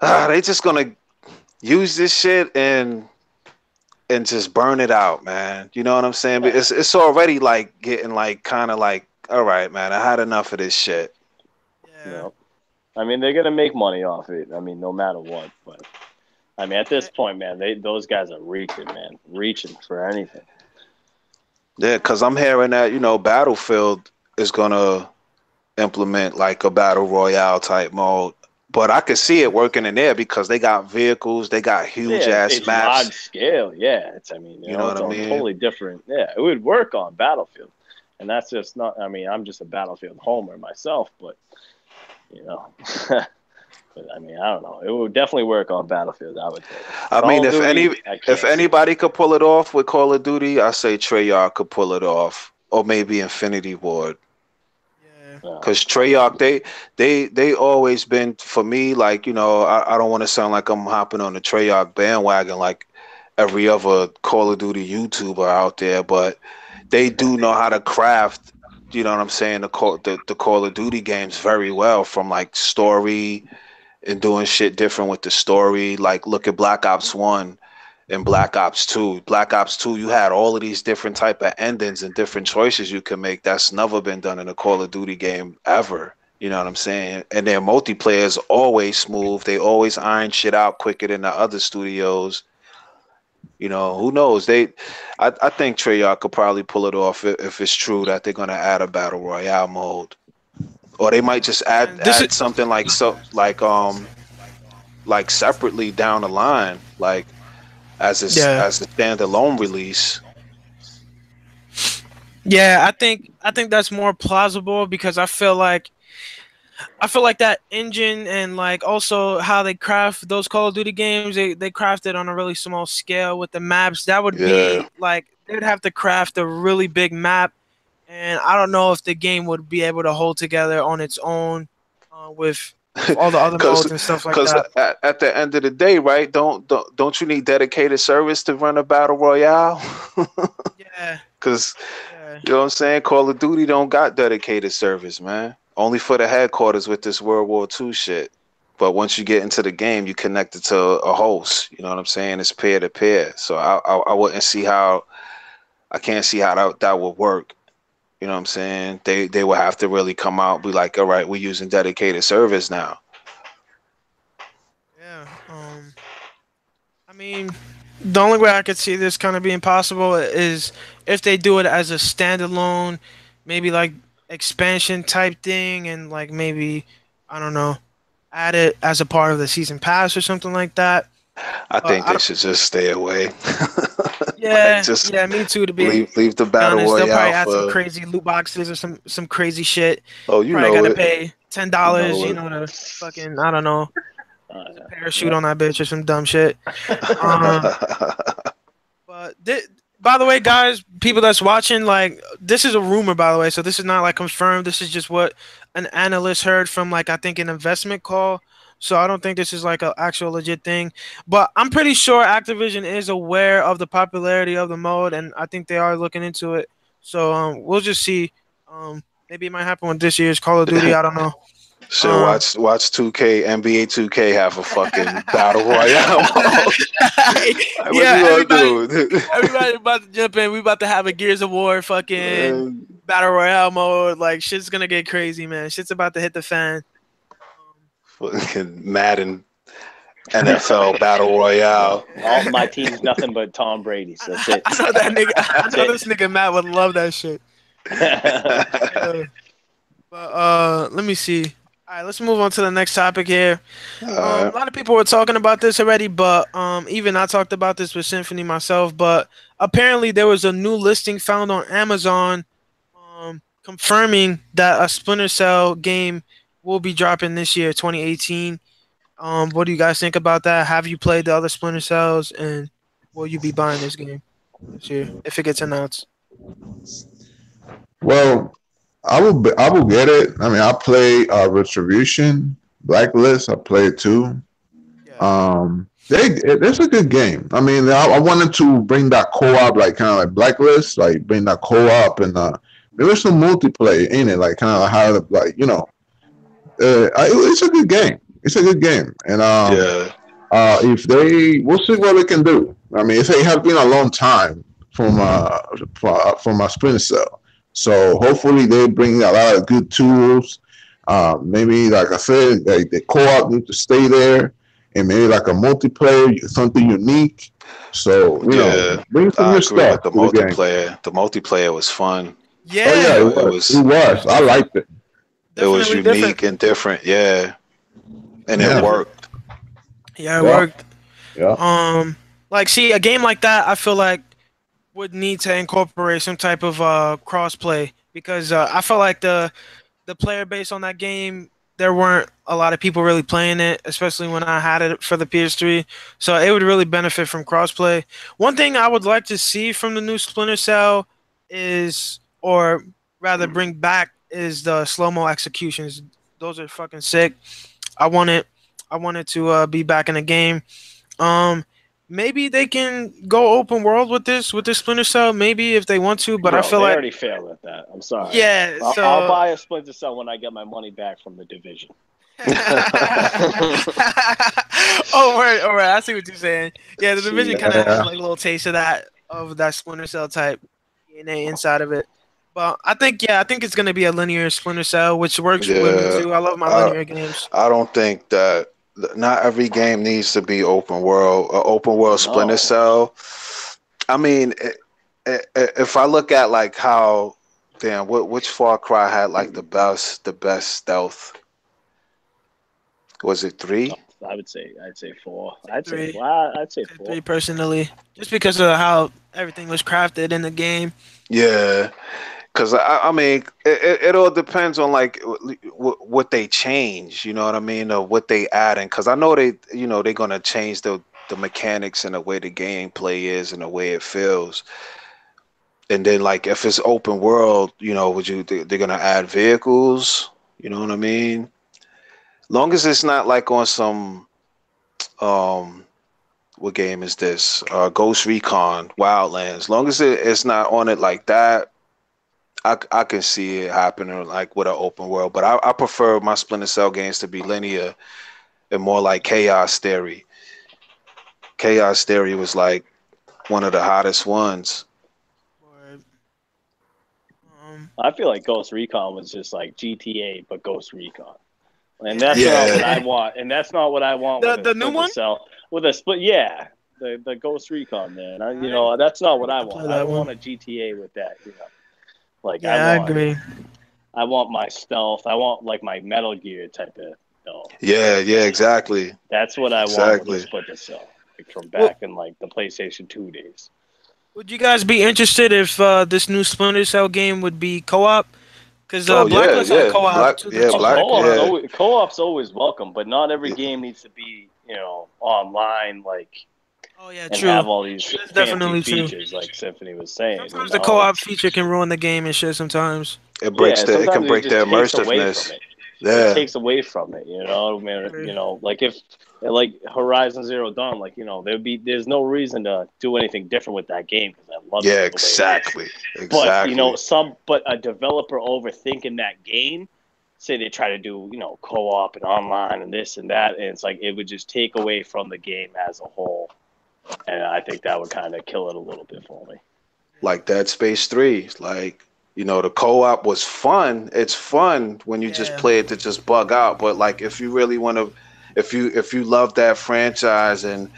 they just gonna use this shit and just burn it out, man. You know what I'm saying? But it's already like getting like kind of like, all right, man, I had enough of this shit. Yeah. You know? I mean, they're gonna make money off it. I mean, no matter what. But I mean, at this point, man, those guys are reaching, man, reaching for anything. Yeah, because I'm hearing that Battlefield is gonna implement like a battle royale type mode. But I could see it working in there because they got vehicles, they got huge Yeah, ass it's maps. large scale. Yeah, I mean, You know what it's I a mean? totally different. Yeah, it would work on Battlefield, and that's just not. I mean, I'm just a Battlefield homer myself, but you know, But I mean, I don't know. It would definitely work on Battlefield, I would think. I Call mean, of Duty, I if can't see. anybody could pull it off with Call of Duty, I say Treyarch could pull it off, or maybe Infinity Ward. Yeah. No. Cause Treyarch, they always been for me like I don't want to sound like I'm hopping on the Treyarch bandwagon like every other Call of Duty YouTuber out there, but they do know how to craft. You know what I'm saying? The Call of Duty games very well, from like story and doing shit different with the story. Like look at Black Ops 1 and Black Ops 2. Black Ops 2, you had all of these different type of endings and different choices you can make. That's never been done in a Call of Duty game ever. You know what I'm saying? And their multiplayer is always smooth. They always iron shit out quicker than the other studios. Who knows? I think Treyarch could probably pull it off if it's true that they're gonna add a battle royale mode, or they might just And this is add something like separately down the line, like yeah. as a standalone release. Yeah, I think that's more plausible because I feel like that engine and like also how they craft those Call of Duty games, they craft it on a really small scale with the maps. That would Yeah, be like they'd have to craft a really big map, and I don't know if the game would be able to hold together on its own with all the other because modes and stuff like because that. at the end of the day, right? Don't you need dedicated service to run a battle royale? Yeah, Because yeah, you know what I'm saying? Call of Duty don't got dedicated service, man. Only for the headquarters with this World War II shit. But once you get into the game, you connect it to a host. You know what I'm saying? It's peer to peer. So I wouldn't see how I can't see how that would work. You know what I'm saying? They would have to really come out and be like, all right, we're using dedicated service now. yeah. I mean, the only way I could see this kind of being possible is if they do it as a standalone, maybe like expansion type thing, and like maybe I don't know, add it as a part of the season pass or something like that. I But think I they don't, should just stay away. Like yeah, just yeah, me too. To leave the be battle honest, they'll probably royale add some for crazy loot boxes or some crazy shit. oh you Probably got know to it. pay ten You dollars, know you it. know, to fucking I don't know, use a Yeah. parachute on that bitch or some dumb shit. Um, But by the way, guys, people that's watching, like this is a rumor, by the way, so this is not like confirmed. This is just what an analyst heard from like I think an investment call. So I don't think this is like an actual legit thing. But I'm pretty sure Activision is aware of the popularity of the mode, and I think they are looking into it. So we'll just see. Maybe it might happen with this year's Call of Duty. I don't know. Shit, Um, watch 2K NBA 2K have a fucking battle royale mode. Like, what yeah, you gonna do? everybody about to jump in. We about to have a Gears of War fucking Man, battle royale mode. Like shit's gonna get crazy, man. Shit's about to hit the fan. fucking Madden NFL battle royale. All my team's nothing but Tom Brady's. That's it. I know that nigga. I That's know it. this nigga Matt would love that shit. Yeah. But let me see. All right, let's move on to the next topic here. A Alright. lot of people were talking about this already, but even I talked about this with Symphony myself. But apparently, there was a new listing found on Amazon, confirming that a Splinter Cell game will be dropping this year, 2018. What do you guys think about that? Have you played the other Splinter Cells, and will you be buying this game this year if it gets announced? Well, I will get it. I mean, I play Retribution, Blacklist. I play it too. Yeah, It's a good game. I mean, I wanted to bring that co-op, like kind of like Blacklist, like bring that co-op and maybe some multiplayer in it, like kind of how like it's a good game. It's a good game, and Yeah. if we'll see what they can do. I mean, it has been a long time from a Splinter Cell, so hopefully they bring a lot of good tools. Maybe like I said, like the co-op need to stay there, and maybe like a multiplayer, something unique. So Yeah. bring some I new agree with stuff the to the game. multiplayer. The multiplayer was fun. Oh yeah, yeah, You it know, it was. was It it was was. I different, liked it. it was definitely different. unique and different, yeah. And it Yeah, Definitely, worked. yeah, it yeah, worked. yeah. Like, see, a game like that, I feel like would need to incorporate some type of crossplay because I feel like the player base on that game there weren't a lot of people really playing it, especially when I had it for the PS3. So it would really benefit from crossplay. One thing I would like to see from the new Splinter Cell is, or rather bring back, is the slow mo executions. Those are fucking sick. I want it. I want it to be back in the game. Um, Maybe they can go open world with this Splinter Cell. Maybe if they want to, but I Bro, feel they like already failed at that. I'm sorry. yeah. I'll So buy a Splinter Cell when I get my money back from the division. oh, right, all right. I see what you're saying. Yeah, the division See, kind of has Yeah, like a little taste of that Splinter Cell type DNA inside of it. But I think yeah, I think it's gonna be a linear Splinter Cell, which works with me Yeah, too. I love my I linear games. I don't think that not every game needs to be open world. Open world Splinter no. Cell. I mean, if I look at like how, damn, which Far Cry had like the best stealth? Was it three? I'd say four. Say three, I'd say say four. three personally, just because of how everything was crafted in the game. Yeah, because I mean, it all depends on like what they change. You know what I mean, or what they add in. Because I know they're gonna change the mechanics and the way the gameplay is and the way it feels. And then like if it's open world, they're gonna add vehicles. You know what I mean? Long as it's not like on some um what game is this? Ghost Recon Wildlands. Long as it's not on it like that, I can see it happening like with an open world. But I prefer my Splinter Cell games to be linear and more like Chaos Theory. Chaos Theory was like one of the hottest ones. Or, I feel like Ghost Recon was just like GTA, but Ghost Recon. And yeah, that's not what Yeah, I want. And that's not what I want with a the new Splinter one. Cell. With a split, yeah, the Ghost Recon, man. I That's not didn't what get I to play want. I that don't one. want a GTA with that. Like Yeah, I agree. I want my stealth. I want like my Metal Gear type of. yeah, exactly, That's what I want with a exactly. Splinter Cell, like from Well, back in like the PlayStation 2 days. would you guys be interested if this new Splinter Cell game would be co-op? Because Oh yeah, Blacklist had yeah, co-op to the yeah, two Oh, player co-op. yeah, co-op's always welcome, but not every yeah, game needs to be online like Oh yeah, and true. have all these That's fancy definitely true. features like Symphony was saying. Sometimes the co-op feature can ruin the game and shit. Sometimes. Yeah, it can sometimes it break the just takes away from immersiveness. it. It Yeah, takes away from it, you know. I I mean, agree. like if like Horizon Zero Dawn, like there's no reason to do anything different with that game because I love it yeah, the way it is. exactly, But exactly. but a developer overthinking that game, say they try to do co-op and online and this and that, and it's like it would just take away from the game as a whole, and I think that would kind of kill it a little bit for me. Like Dead Space 3. Like, the co-op was fun. It's fun when you just Yeah. play it to just bug out. But like if you really want to if you love that franchise and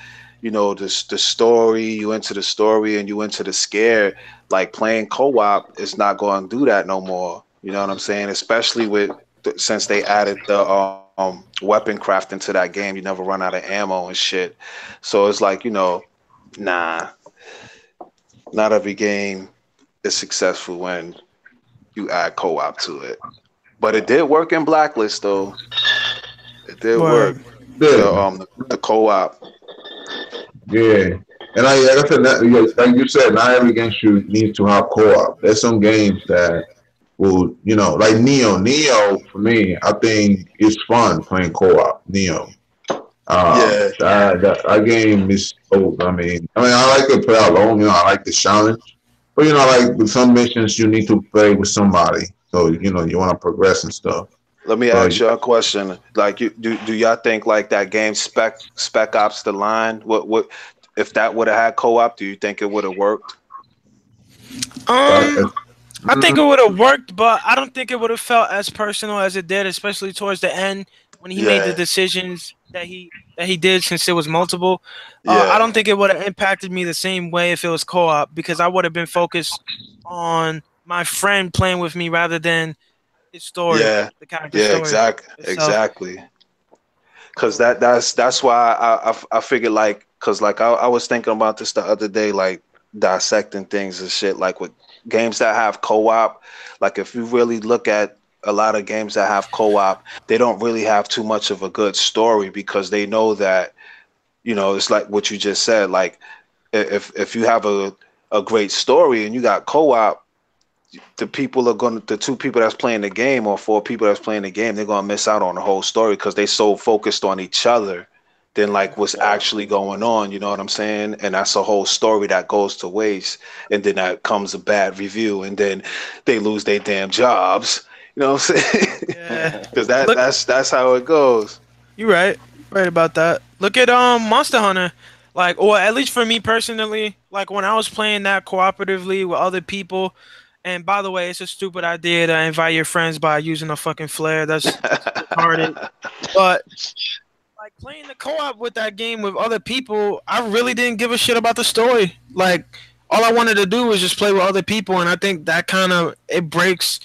the story, you into the story and you into the scare, like playing co-op is not going to do that no more. You know what I'm saying? Especially since they added the weapon crafting to that game, you never run out of ammo and shit. So it's like, nah, not every game is successful when you add co-op to it. But it did work in Blacklist though. It did work. Word. The yeah, the co-op. yeah. And like I said, like you said, not every game should need to have co-op. There's some games that will, like Neo. Neo for me, I think it's fun playing co-op. Neo. Yeah, That game is so. I like to play alone. I like the challenge, but like with some missions, you need to play with somebody. So you want to progress and stuff. let me But ask you a question. Like, do y'all think like that game Spec Ops: The Line? What if that would have had co-op? Do you think it would have worked? uh, Um, I think mm, it would have worked, but I don't think it would have felt as personal as it did, especially towards the end when he made the Yeah, decisions that he did, since it was multiple. I yeah, don't think it would have impacted me the same way if it was co-op, because I would have been focused on my friend playing with me rather than his story, yeah, the character yeah. story itself. Exactly. Cause that's why I figured like cause like I was thinking about this the other day like dissecting things and shit like with games that have co-op like if you really look at a lot of games that have co-op, they don't really have too much of a good story because they know that, it's like what you just said. Like if you have a great story and you got co-op, the two people that's playing the game or four people that's playing the game, they're gonna miss out on the whole story because they so focused on each other than like what's actually going on. You know what I'm saying? And that's a whole story that goes to waste. And then that comes a bad review, and then they lose their damn jobs. You know what I'm saying? Yeah. Because that's how it goes. You're right about that. Look at Monster Hunter, like, or at least for me personally, like when I was playing that cooperatively with other people. And by the way, it's a stupid idea to invite your friends by using a fucking flare. That's retarded. But like playing the co-op with that game with other people, I really didn't give a shit about the story. Like all I wanted to do was just play with other people, and I think that kind of it breaks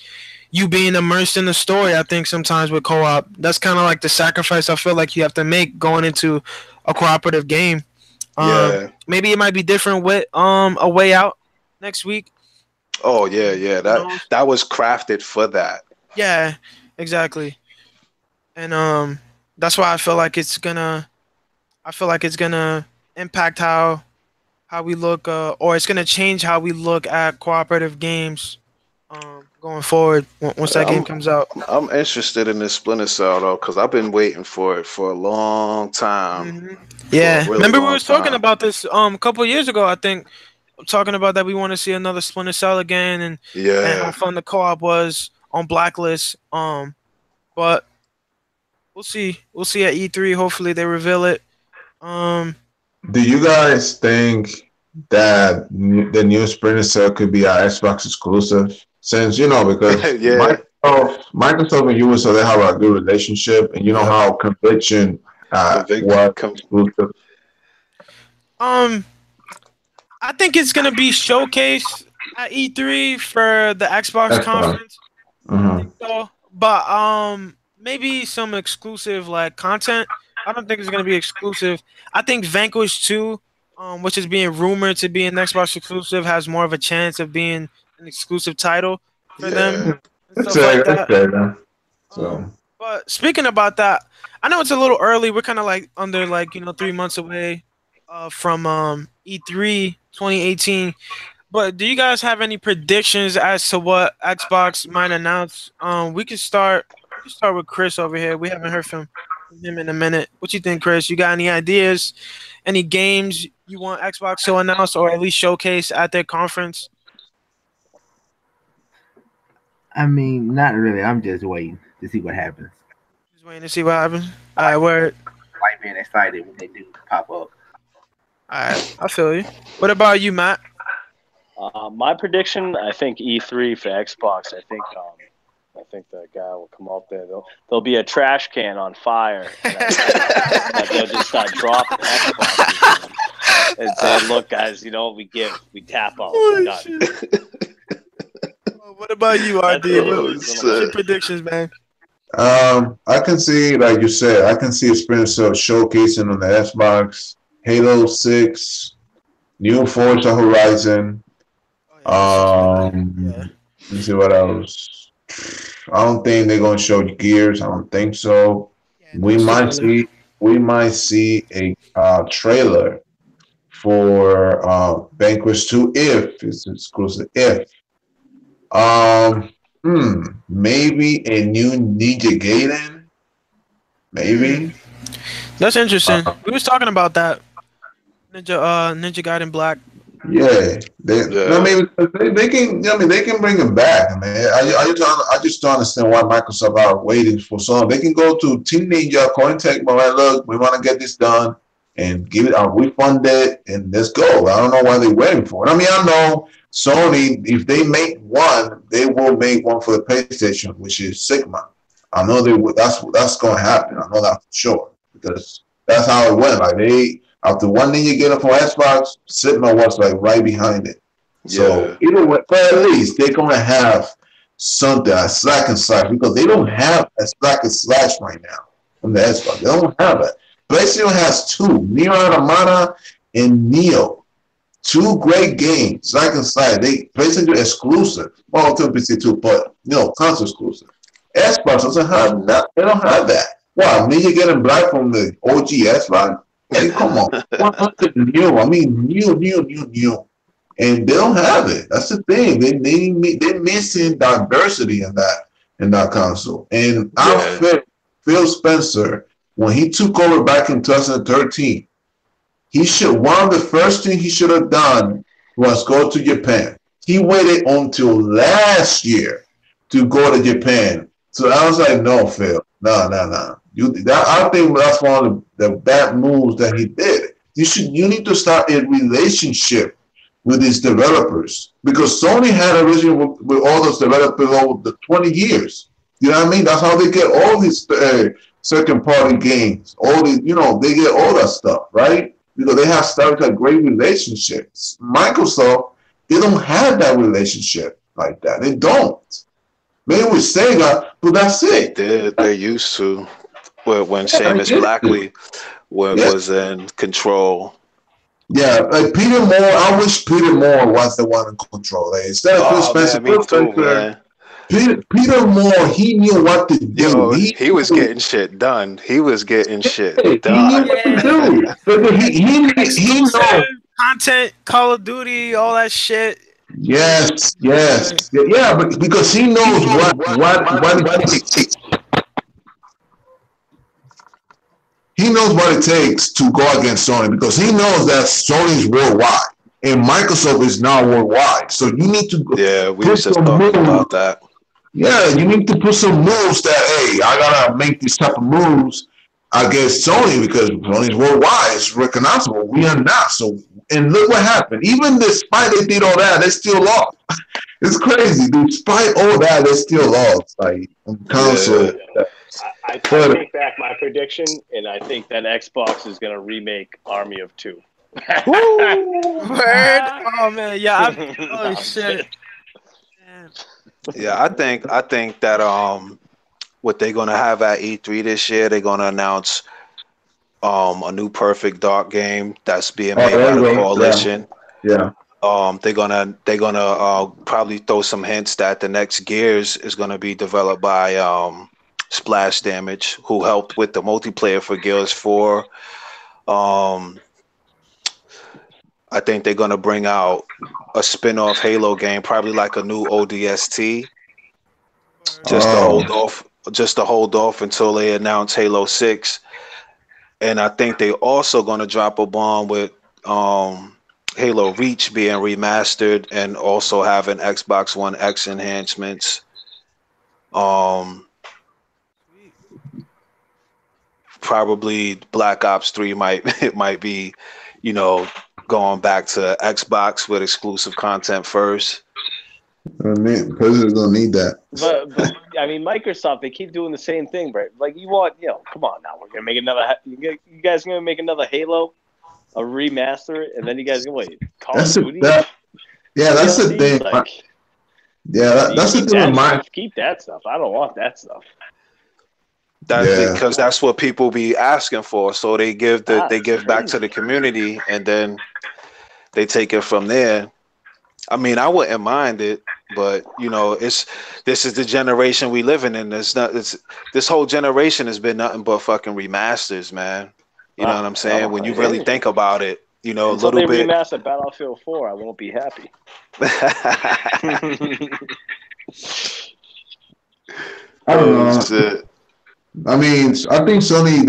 you being immersed in the story. I think sometimes with co-op, that's kind of like the sacrifice I feel like you have to make going into a cooperative game. Yeah. Maybe it might be different with A Way Out next week. Oh yeah. That was crafted for that. Yeah, exactly. And that's why I feel like it's gonna impact how we look, or it's gonna change how we look at cooperative games going forward once that game comes out. I'm interested in this Splinter Cell though, because I've been waiting for it for a long time. Mm-hmm. Yeah, really remember we long was talking time. about this a couple of years ago. I think talking about that we want to see another Splinter Cell again, and how fun the co-op was on Blacklist. But we'll see. We'll see at E3. Hopefully they reveal it. Do you guys think that the new Splinter Cell could be an Xbox exclusive? Since because Microsoft and Ubisoft, they have a good relationship, and how Conviction was exclusive. I think it's gonna be showcased at E3 for the Xbox conference. I think so. But maybe some exclusive like content. I don't think it's gonna be exclusive. I think Vanquish 2, which is being rumored to be an Xbox exclusive, has more of a chance of being an exclusive title for them. And stuff like that. But speaking about that, I know it's a little early. We're kind of like under 3 months away from E3 2018. But do you guys have any predictions as to what Xbox might announce? We can start with Chris over here. We haven't heard from him in a minute. What you think, Chris? You got any ideas? Any games you want Xbox to announce or at least showcase at their conference? I mean, not really. I'm just waiting to see what happens. Just waiting to see what happens. All right, word. Like being excited when they do pop up. All right, I feel you. What about you, Matt? My prediction, I think E3 for Xbox. I think that guy will come up there. There'll be a trash can on fire. And they'll just start dropping Xbox and say, "Look, guys, we tap out." What about you, RD? What's your predictions, man? I can see, like you said, I can see a Splinter Cell showcasing on the Xbox, Halo 6, new Forza Horizon. Let me see what else. I don't think they're gonna show Gears. I don't think so. We might see a trailer for Vanquish 2 if it's exclusive. Maybe a new Ninja Gaiden. Maybe. That's interesting. We was talking about that. Ninja Gaiden Black. Yeah, they can. They can bring him back. I just don't understand why Microsoft are waiting for so. They can go to Team Ninja, Cointech, but look, we want to get this done and give it. We fund it and let's go. I don't know why they're waiting for it. I know Sony, if they make one, they will make one for the PlayStation, which is Sigma. I know they would. That's going to happen. I know that for sure because that's how it went. Like after one Ninja Gaiden for Xbox, Sigma was right behind it. So either way, but at least they're going to have something, a slack and slash, because they don't have a slack and slash right now from the Xbox. They don't have it. PlayStation has two, Nier Automata and Neo. Two great games, slack and slash. PlayStation exclusive. Well, to PC too, but console exclusive. Xbox doesn't have that. They don't have that. Wow, me you getting black from the OG Xbox? Hey, come on. 100 new. I mean, new. And they don't have it. That's the thing. They're missing diversity in that console. And I Yeah. feel Phil Spencer, when he took over back in 2013, he should one of the first things he should have done was go to Japan. He waited until last year to go to Japan. So I was like, no, Phil, no. I think that's one of the bad moves that he did. You need to start a relationship with these developers because Sony had a relationship with all those developers over the 20 years. You know what I mean? That's how they get all these second party games. All these, they get all that stuff, right? Because they have started a great relationships. Microsoft, they don't have that relationship like that. They don't. Maybe with Sega, but that's it. They used to. When Seamus Blackley was in control. Yeah, like Peter Moore. I wish Peter Moore was the one in control. Like, instead of Phil Spencer, man, me too, man. Peter Moore, he knew what to do. Yo, he was getting shit done. He was getting shit done. He knew what to do. He knows content, Call of Duty, all that shit. Yes. Yeah, but because he knows what it takes. He knows what it takes to go against Sony because he knows that Sony's worldwide and Microsoft is now worldwide. So you need to we were just talking about that. Yeah, you need to put some moves that, hey, I gotta make these type of moves against Sony because Sony's worldwide. It's recognizable. We are not. So, and look what happened. Even despite they did all that, they still lost. It's crazy. Despite all that, they still lost. Like on console. Yeah. I take back my prediction, and I think that Xbox is going to remake Army of Two. Word? Oh man, yeah. Oh shit. Yeah, I think that what they're gonna have at E3 this year, they're gonna announce a new Perfect Dark game that's being made by the Coalition. Yeah. They're gonna probably throw some hints that the next Gears is gonna be developed by Splash Damage, who helped with the multiplayer for Gears 4. I think they're gonna bring out a spin-off Halo game, probably like a new ODST, just to hold off until they announce Halo 6. And I think they also gonna drop a bomb with Halo Reach being remastered and also having Xbox One X enhancements. Probably Black Ops 3 might be, going back to Xbox with exclusive content first. Because they're gonna need that. But I mean, Microsoft, they keep doing the same thing, right? Like you want, come on now, we're gonna make another. You guys gonna make another Halo, a remaster, and then you guys gonna wait. Call of Duty. That's the thing. Like, that's the thing with mine. Keep that stuff. I don't want that stuff. Because that's what people be asking for. So they give back to the community, and then they take it from there. I mean, I wouldn't mind it, but this is the generation we living in. This whole generation has been nothing but fucking remasters, man. You know what I'm saying? When you really think about it, Until a little they bit. remaster Battlefield 4, I won't be happy. I don't know. I mean, I think Sony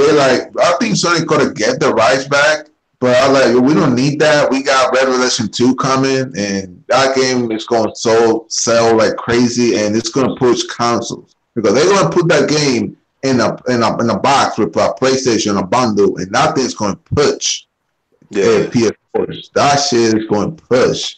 could get the rights back, but I we don't need that. We got Revelation 2 coming, and that game is going to sell like crazy, and it's going to push consoles because they're going to put that game in a box with a PlayStation, a bundle, and that thing's going to push PS4. That shit is going to push.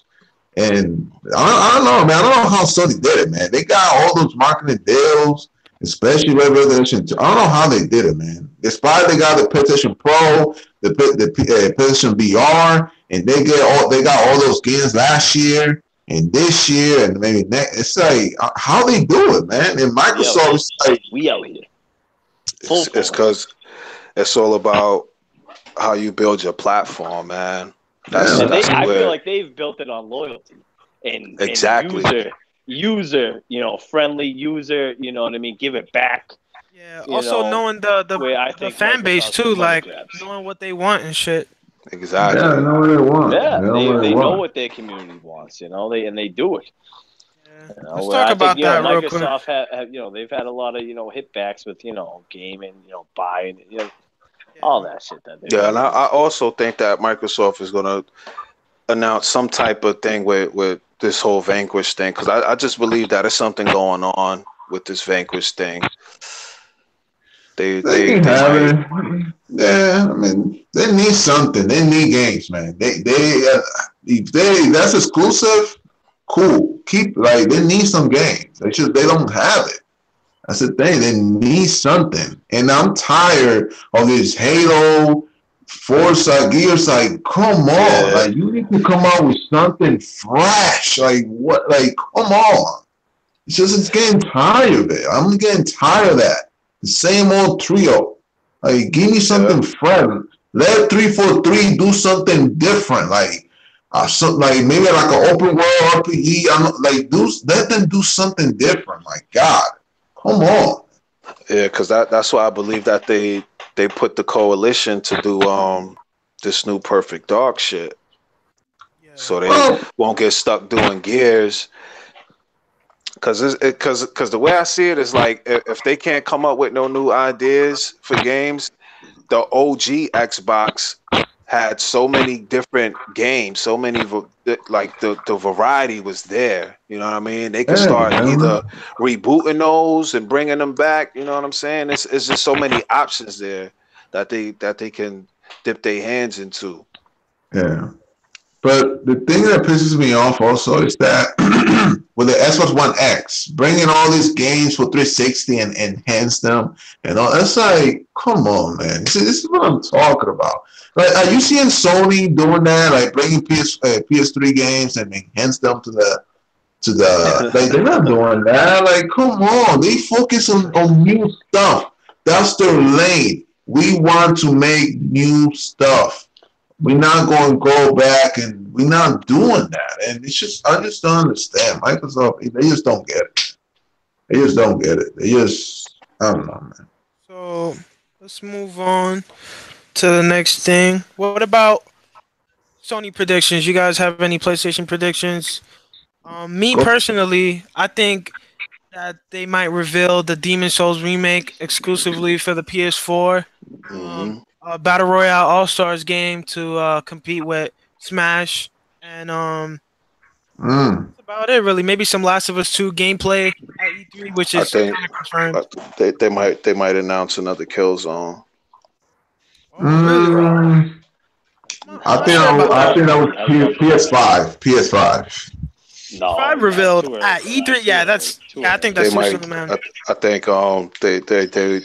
And I don't know, man. I don't know how Sony did it, man. They got all those marketing deals. Especially Revelation 2. I don't know how they did it, man. Despite they got the PlayStation Pro, the PlayStation VR, and they got all those games last year and this year and maybe next. It's like how they do it, man. And Microsoft is like we out here. It's because it's all about how you build your platform, man. I feel like they've built it on loyalty and exactly. And user, friendly user. You know what I mean? Give it back. Yeah. You Also know, knowing the where I the think fan base Microsoft's too, getting money like grabs. knowing what they want and shit. Yeah, I Exactly. know what they want. Yeah, They know what they they know want. what their community wants. They do it. Yeah. Let's Where talk I think about that real quick. Microsoft they've had a lot of hitbacks with gaming, buying, all Yeah. that shit that they've Yeah, been and doing. I also think that Microsoft is going to announce some type of thing with this whole Vanquish thing, because I just believe that there's something going on with this Vanquish thing. They They they can they have might. it. Yeah, I mean, they need something. They need games, man. If that's exclusive, cool. Keep like they need some games. They don't have it. That's the thing. They need something. And I'm tired of this Halo, Forza, Gears. Like, come on. Yeah, Like, you need to come out with something fresh. Like, what? Like, come on. It's getting tired of it. I'm getting tired of that. The same old trio. Like, give me yeah, something fresh. Let 343 do something different. Like maybe like an open world RPG. Let them do something different. My God, come on. yeah. Because that's why I believe that they put the coalition to do this new Perfect Dark shit, Yeah. so they Well, won't get stuck doing Gears. Because the way I see it is like if they can't come up with no new ideas for games, the OG Xbox had so many different games, so many like the variety was there. You know what I mean? They could yeah, start man. either rebooting those and bringing them back. You know what I'm saying? It's just so many options there that they can dip their hands into. Yeah. But the thing that pisses me off also is that with the Xbox One X, bringing all these games for 360 and enhance them and all, it's like, come on, man. This is what I'm talking about. Like, are you seeing Sony doing that? Like, bringing PS3 games and enhance them like, they're not doing that. Like, come on. They focus on new stuff. That's their lane. We want to make new stuff. We're not going to go back and we're not doing that. And I just don't understand. Microsoft, they just don't get it. They just don't get it. I don't know, man. So let's move on to the next thing. What about Sony predictions? You guys have any PlayStation predictions? Me Go. personally, I think that they might reveal the Demon Souls remake exclusively for the PS4. Hmm. A Battle Royale All Stars game to compete with Smash, and Mm. that's about it really. Maybe some Last of Us 2 gameplay at E3, which I is think kind of confirmed. they might announce another Killzone. Oh, really? Mm. I'm not sure about I that. think that was PS5. PS5. No, Five no, revealed too early at for E3. that. Too Yeah, early. that's Too yeah. I think early. They that's too might. soon, man. I think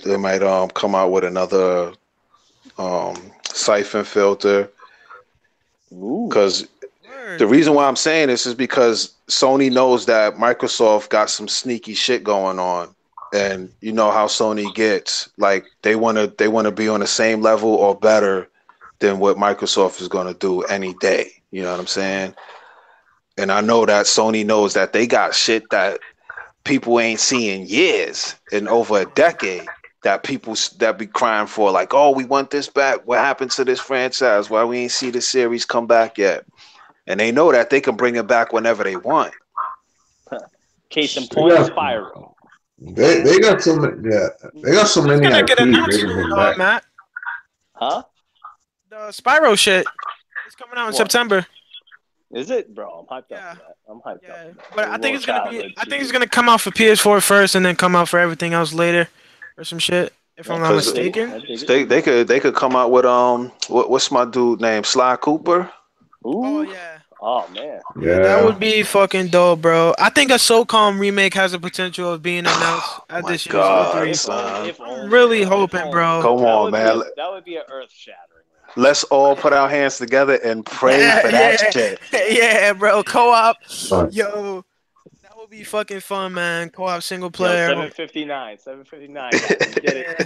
they might come out with another siphon filter. Ooh. Because the Word. reason why I'm saying this is because Sony knows that Microsoft got some sneaky shit going on, and you know how Sony gets. Like they want to be on the same level or better than what Microsoft is going to do any day. You know what I'm saying? And I know that Sony knows that they got shit that people ain't seen years in over a decade, that people that be crying for, like, oh, we want this back. What happened to this franchise? Why we ain't see the series come back yet? And they know that they can bring it back whenever they want. Case in They point, got Spyro. they got so many. Yeah, they got so It's many gonna get IPs they announced can soon, bring back. Matt. Huh? The Spyro shit is coming out in What? September. Is it, bro? I'm hyped up Yeah, for that. I'm hyped up yeah. for that. But A I think little it's gonna be. childhood I think it's cheese. gonna come out for PS4 first, and then come out for everything else later, or some shit. If I'm not I Because dig it. mistaken. I dig it. they could come out with what's my dude name, Sly Cooper? Oh Ooh. yeah. Oh man. Yeah, that Yeah. would be fucking dope, bro. I think a SOCOM remake has a potential of being announced at My this year's God, E3. If only. son. If I'm only, really bro. If hoping, only. bro. Come on, man. That would be a earth shattering Let's all put our hands together and pray Yeah, for that yeah, shit. yeah, bro. Co-op, But yo, that would be fucking fun, man. Co-op single Yo, player. 759. 759, guys. We did it. Yeah,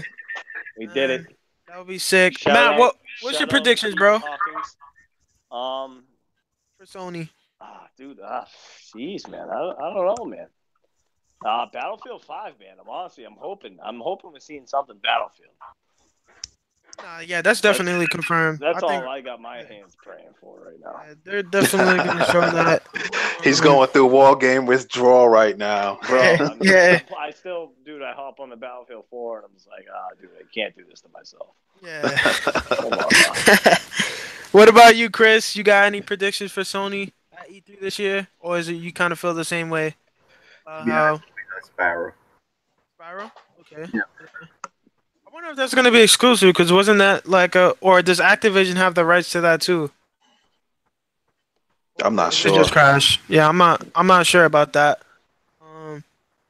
We did it. man, that would be sick. Shout Matt, out. what's your Shout out predictions, Stephen bro, Hawkins. Um, for Sony? Dude, jeez, man. I don't know, man. Battlefield 5, man. I'm hoping we're seeing something Battlefield. Yeah, that's definitely confirmed. That's I think all I got my hands praying for right now. they're definitely going to show that. He's going through war game withdrawal right now. Bro, Yeah. I still, dude, I hop on the Battlefield 4 and I'm just like, dude, I can't do this to myself. Yeah. Come on. What about you, Chris? You got any predictions for Sony at E3 this year, or is it you kind of feel the same way? Yeah, Spiral. Spyro? Okay. Yeah. I wonder if that's gonna be exclusive because wasn't that like or does Activision have the rights to that too? I'm not It sure. just crashed. Yeah, I'm not sure about that.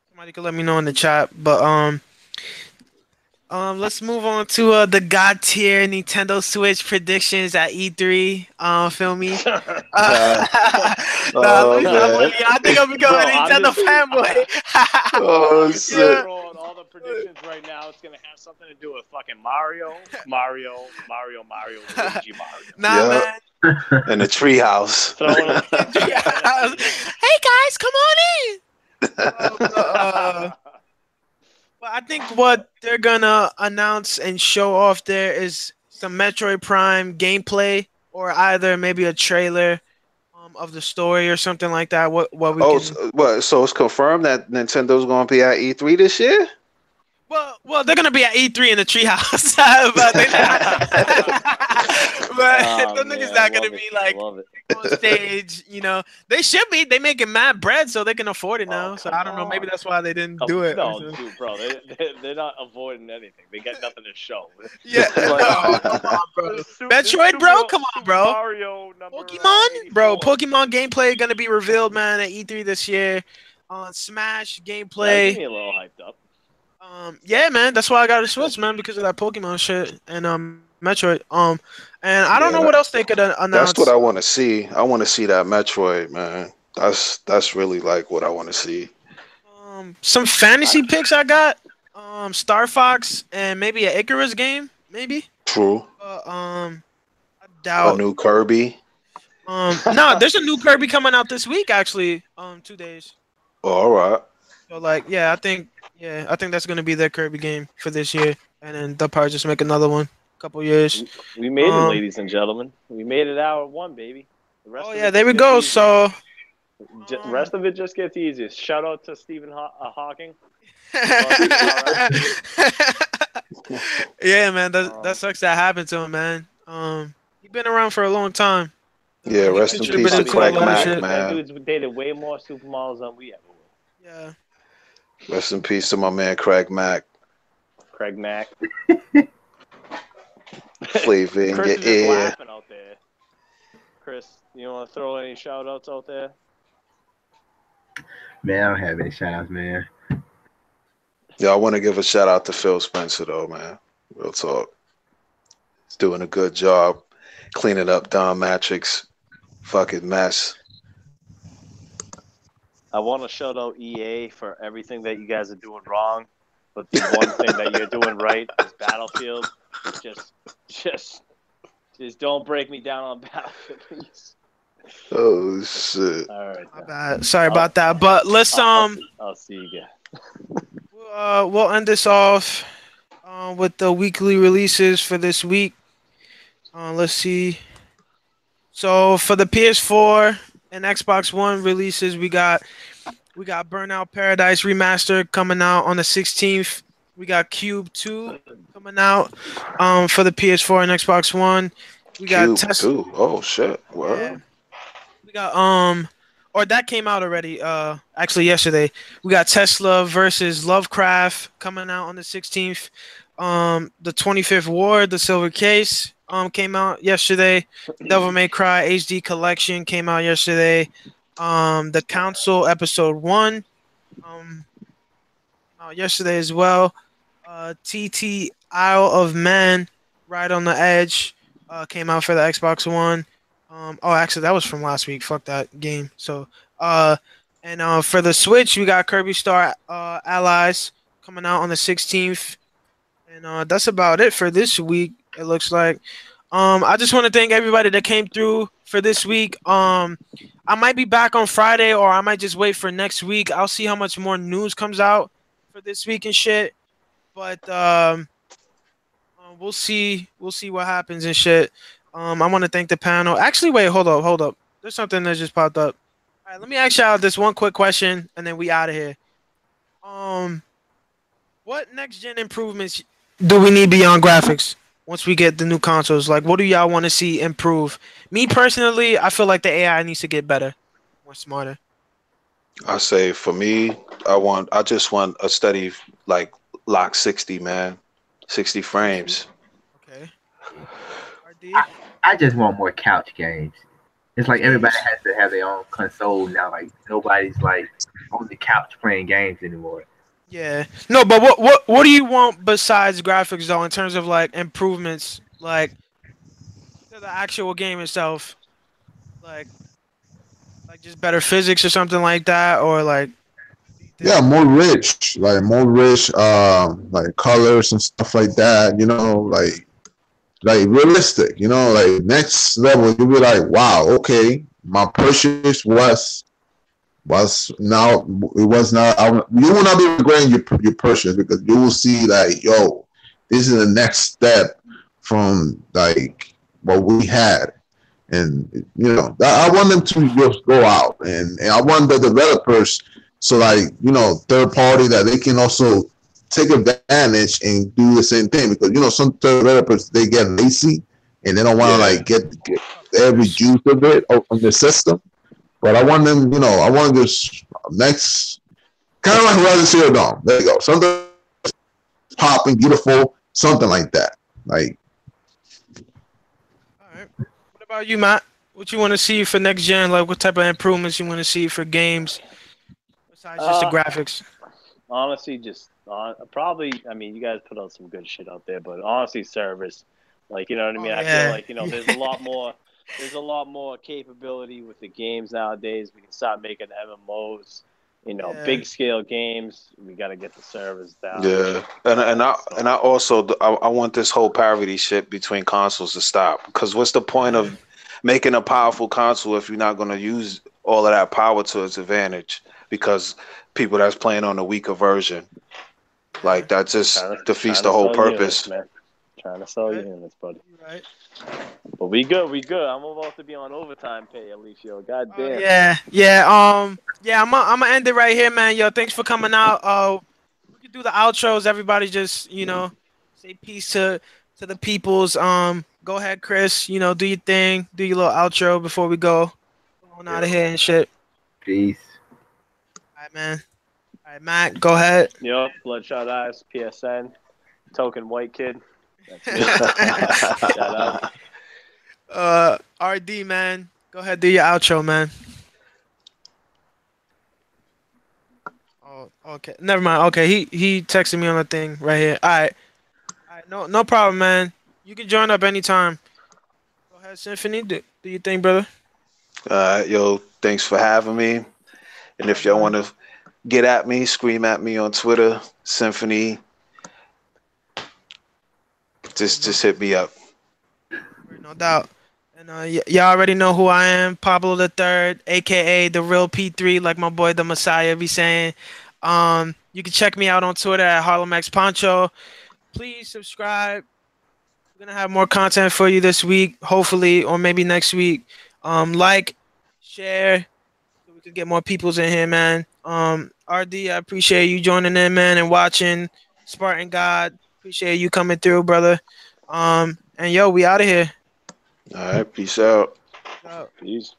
Somebody could let me know in the chat, but let's move on to the god tier Nintendo Switch predictions at E3. Feel me? I think I'm becoming a Nintendo fanboy. Oh You shit! throw out all the predictions right now. It's gonna have something to do with fucking Mario, Luigi, Mario. Nah, Yeah. man. In the treehouse. Throwing them. Hey guys, come on in. But I think what they're gonna announce and show off there is some Metroid Prime gameplay, or either maybe a trailer of the story or something like that. What we Oh, can. so it's confirmed that Nintendo's going to be at E3 this year? Well, they're gonna be at E3 in the treehouse, but them niggas not gonna be like on stage. You know, they should be. They making mad bread, so they can afford it now. So I don't know. Maybe that's why they didn't do it. No, dude, bro, they're not avoiding anything. They got nothing to show. Yeah, come on, bro. Metroid, bro, come on, bro. Mario Pokemon, bro. Pokemon gameplay gonna be revealed, man, at E3 this year. On Smash gameplay. Get me a little hyped up. Yeah, man, that's why I got a Switch, man, because of that Pokemon shit and Metroid. And I don't know what else they could announce. That's what I want to see. I want to see that Metroid, man. That's really like what I want to see. Some fantasy picks I got. Star Fox and maybe an Icarus game, maybe. True. I doubt A new Kirby. No, there's a new Kirby coming out this week, actually. 2 days. Oh, all right. So like, I think that's gonna be their Kirby game for this year, and then they'll probably just make another one, couple years. We made it, ladies and gentlemen. We made it hour one, baby. There we go. So, rest of it just gets easier. Shout out to Stephen Hawking. Yeah, man, that sucks that happened to him, man. He's been around for a long time. Yeah, rest in peace to Craig Mack, man. That dude's dated way more supermodels than we ever will. Yeah. Rest in peace to my man Craig Mack. Craig Mack. Flavor in Chris your is ear. laughing out there. Chris, you want to throw any shout outs out there? Man, I don't have any shout outs, man. Yeah, I want to give a shout out to Phil Spencer though, man. Real talk. He's doing a good job cleaning up Don Matrix fucking mess. I want to shout out EA for everything that you guys are doing wrong, but the one thing that you're doing right is Battlefield. Just don't break me down on Battlefield, please. Oh shit! All right. My bad. Sorry about that. But let's I'll see you again. we'll end this off with the weekly releases for this week. Let's see. So for the PS4 and Xbox One releases, we got Burnout Paradise Remastered coming out on the 16th. We got Cube 2 coming out for the PS4 and Xbox One. We got Cube Tesla. 2. Oh shit! What? Yeah. We got or that came out already. Actually yesterday. We got Tesla versus Lovecraft coming out on the 16th. The 25th War, the Silver Case came out yesterday. Devil May Cry HD Collection came out yesterday. The Council Episode 1 yesterday as well. TT Isle of Man, Right on the Edge came out for the Xbox One. Actually that was from last week. Fuck that game. So and for the Switch we got Kirby Star Allies coming out on the 16th. And that's about it for this week, it looks like. I just want to thank everybody that came through for this week. I might be back on Friday, or I might just wait for next week. I'll see how much more news comes out for this week and shit. But we'll see. We'll see what happens and shit. I want to thank the panel. Actually, wait, hold up. There's something that just popped up. All right, let me ask y'all this one quick question, and then we out of here. What next gen improvements do we need beyond graphics once we get the new consoles? Like, what do y'all want to see improve? Me personally, I feel like the AI needs to get better, more smarter. I say for me, I just want a steady like lock 60, man. 60 frames. Okay. RD? I just want more couch games. It's like everybody has to have their own console now. Like nobody's like on the couch playing games anymore. Yeah. No, but what do you want besides graphics though, in terms of like improvements, like to the actual game itself, like just better physics or something like that, or like do you Yeah, think? more rich, like colors and stuff like that. Like realistic. Like next level, you'll be like, wow, okay, my purchase was now it was not. You will not be regretting your purchase because you will see like, yo, this is the next step from like what we had. And I want them to just go out, and I want the developers, so like third party, that they can also take advantage and do the same thing, because some developers, they get lazy and they don't want to Yeah. like get every juice of it on the system. But I want them, I want this next kind of like Horizon Zero Dawn. There you go, something popping, beautiful, something like that. Like, All right. What about you, Matt? What you want to see for next gen? Like, what type of improvements you want to see for games besides just the Uh, graphics? Honestly, just probably. I mean, you guys put out some good shit out there, but honestly, service. Like, you know what I Oh mean? I feel yeah, like there's a lot more. There's a lot more capability with the games nowadays. We can start making MMOs. yeah, Big scale games. We got to get the servers down. Yeah, and I also I want this whole parity shit between consoles to stop. Because what's the point yeah, of making a powerful console if you're not going to use all of that power to its advantage? Because people that's playing on a weaker version, yeah. like that just defeats Trying the to whole sell units, purpose. man. Trying to You sell right, units, buddy. you right. But we good. We good. I'm about to be on overtime pay, Alicio. God Oh damn. yeah, yeah. Yeah. I'm gonna end it right here, man. Yo, thanks for coming out. We could do the outros. Everybody just say peace to the peoples. Go ahead, Chris. Do your thing. Do your little outro before we go on out of Yo, here and shit. peace. All right, man. All right, Matt. Go ahead. Yep. Bloodshot Eyes, PSN, token white kid. That's me. Shout out. RD, man. Go ahead, do your outro, man. Oh, okay. Never mind. Okay, he texted me on the thing right here. All right. No problem, man. You can join up anytime. Go ahead, Symphony. Do your thing, brother. Yo, thanks for having me. And if y'all want to get at me, scream at me on Twitter, Symphony. Just hit me up. No doubt. And y'all already know who I am, Pablo the Third, aka the real P3, like my boy the Messiah be saying. You can check me out on Twitter at Harlem X Poncho. Please subscribe. We're gonna have more content for you this week, hopefully, or maybe next week. Like, share, so we could get more peoples in here, man. RD, I appreciate you joining in, man, and watching. Spartan God, appreciate you coming through, brother. And yo, we out of here. All right, peace out. Out. Peace.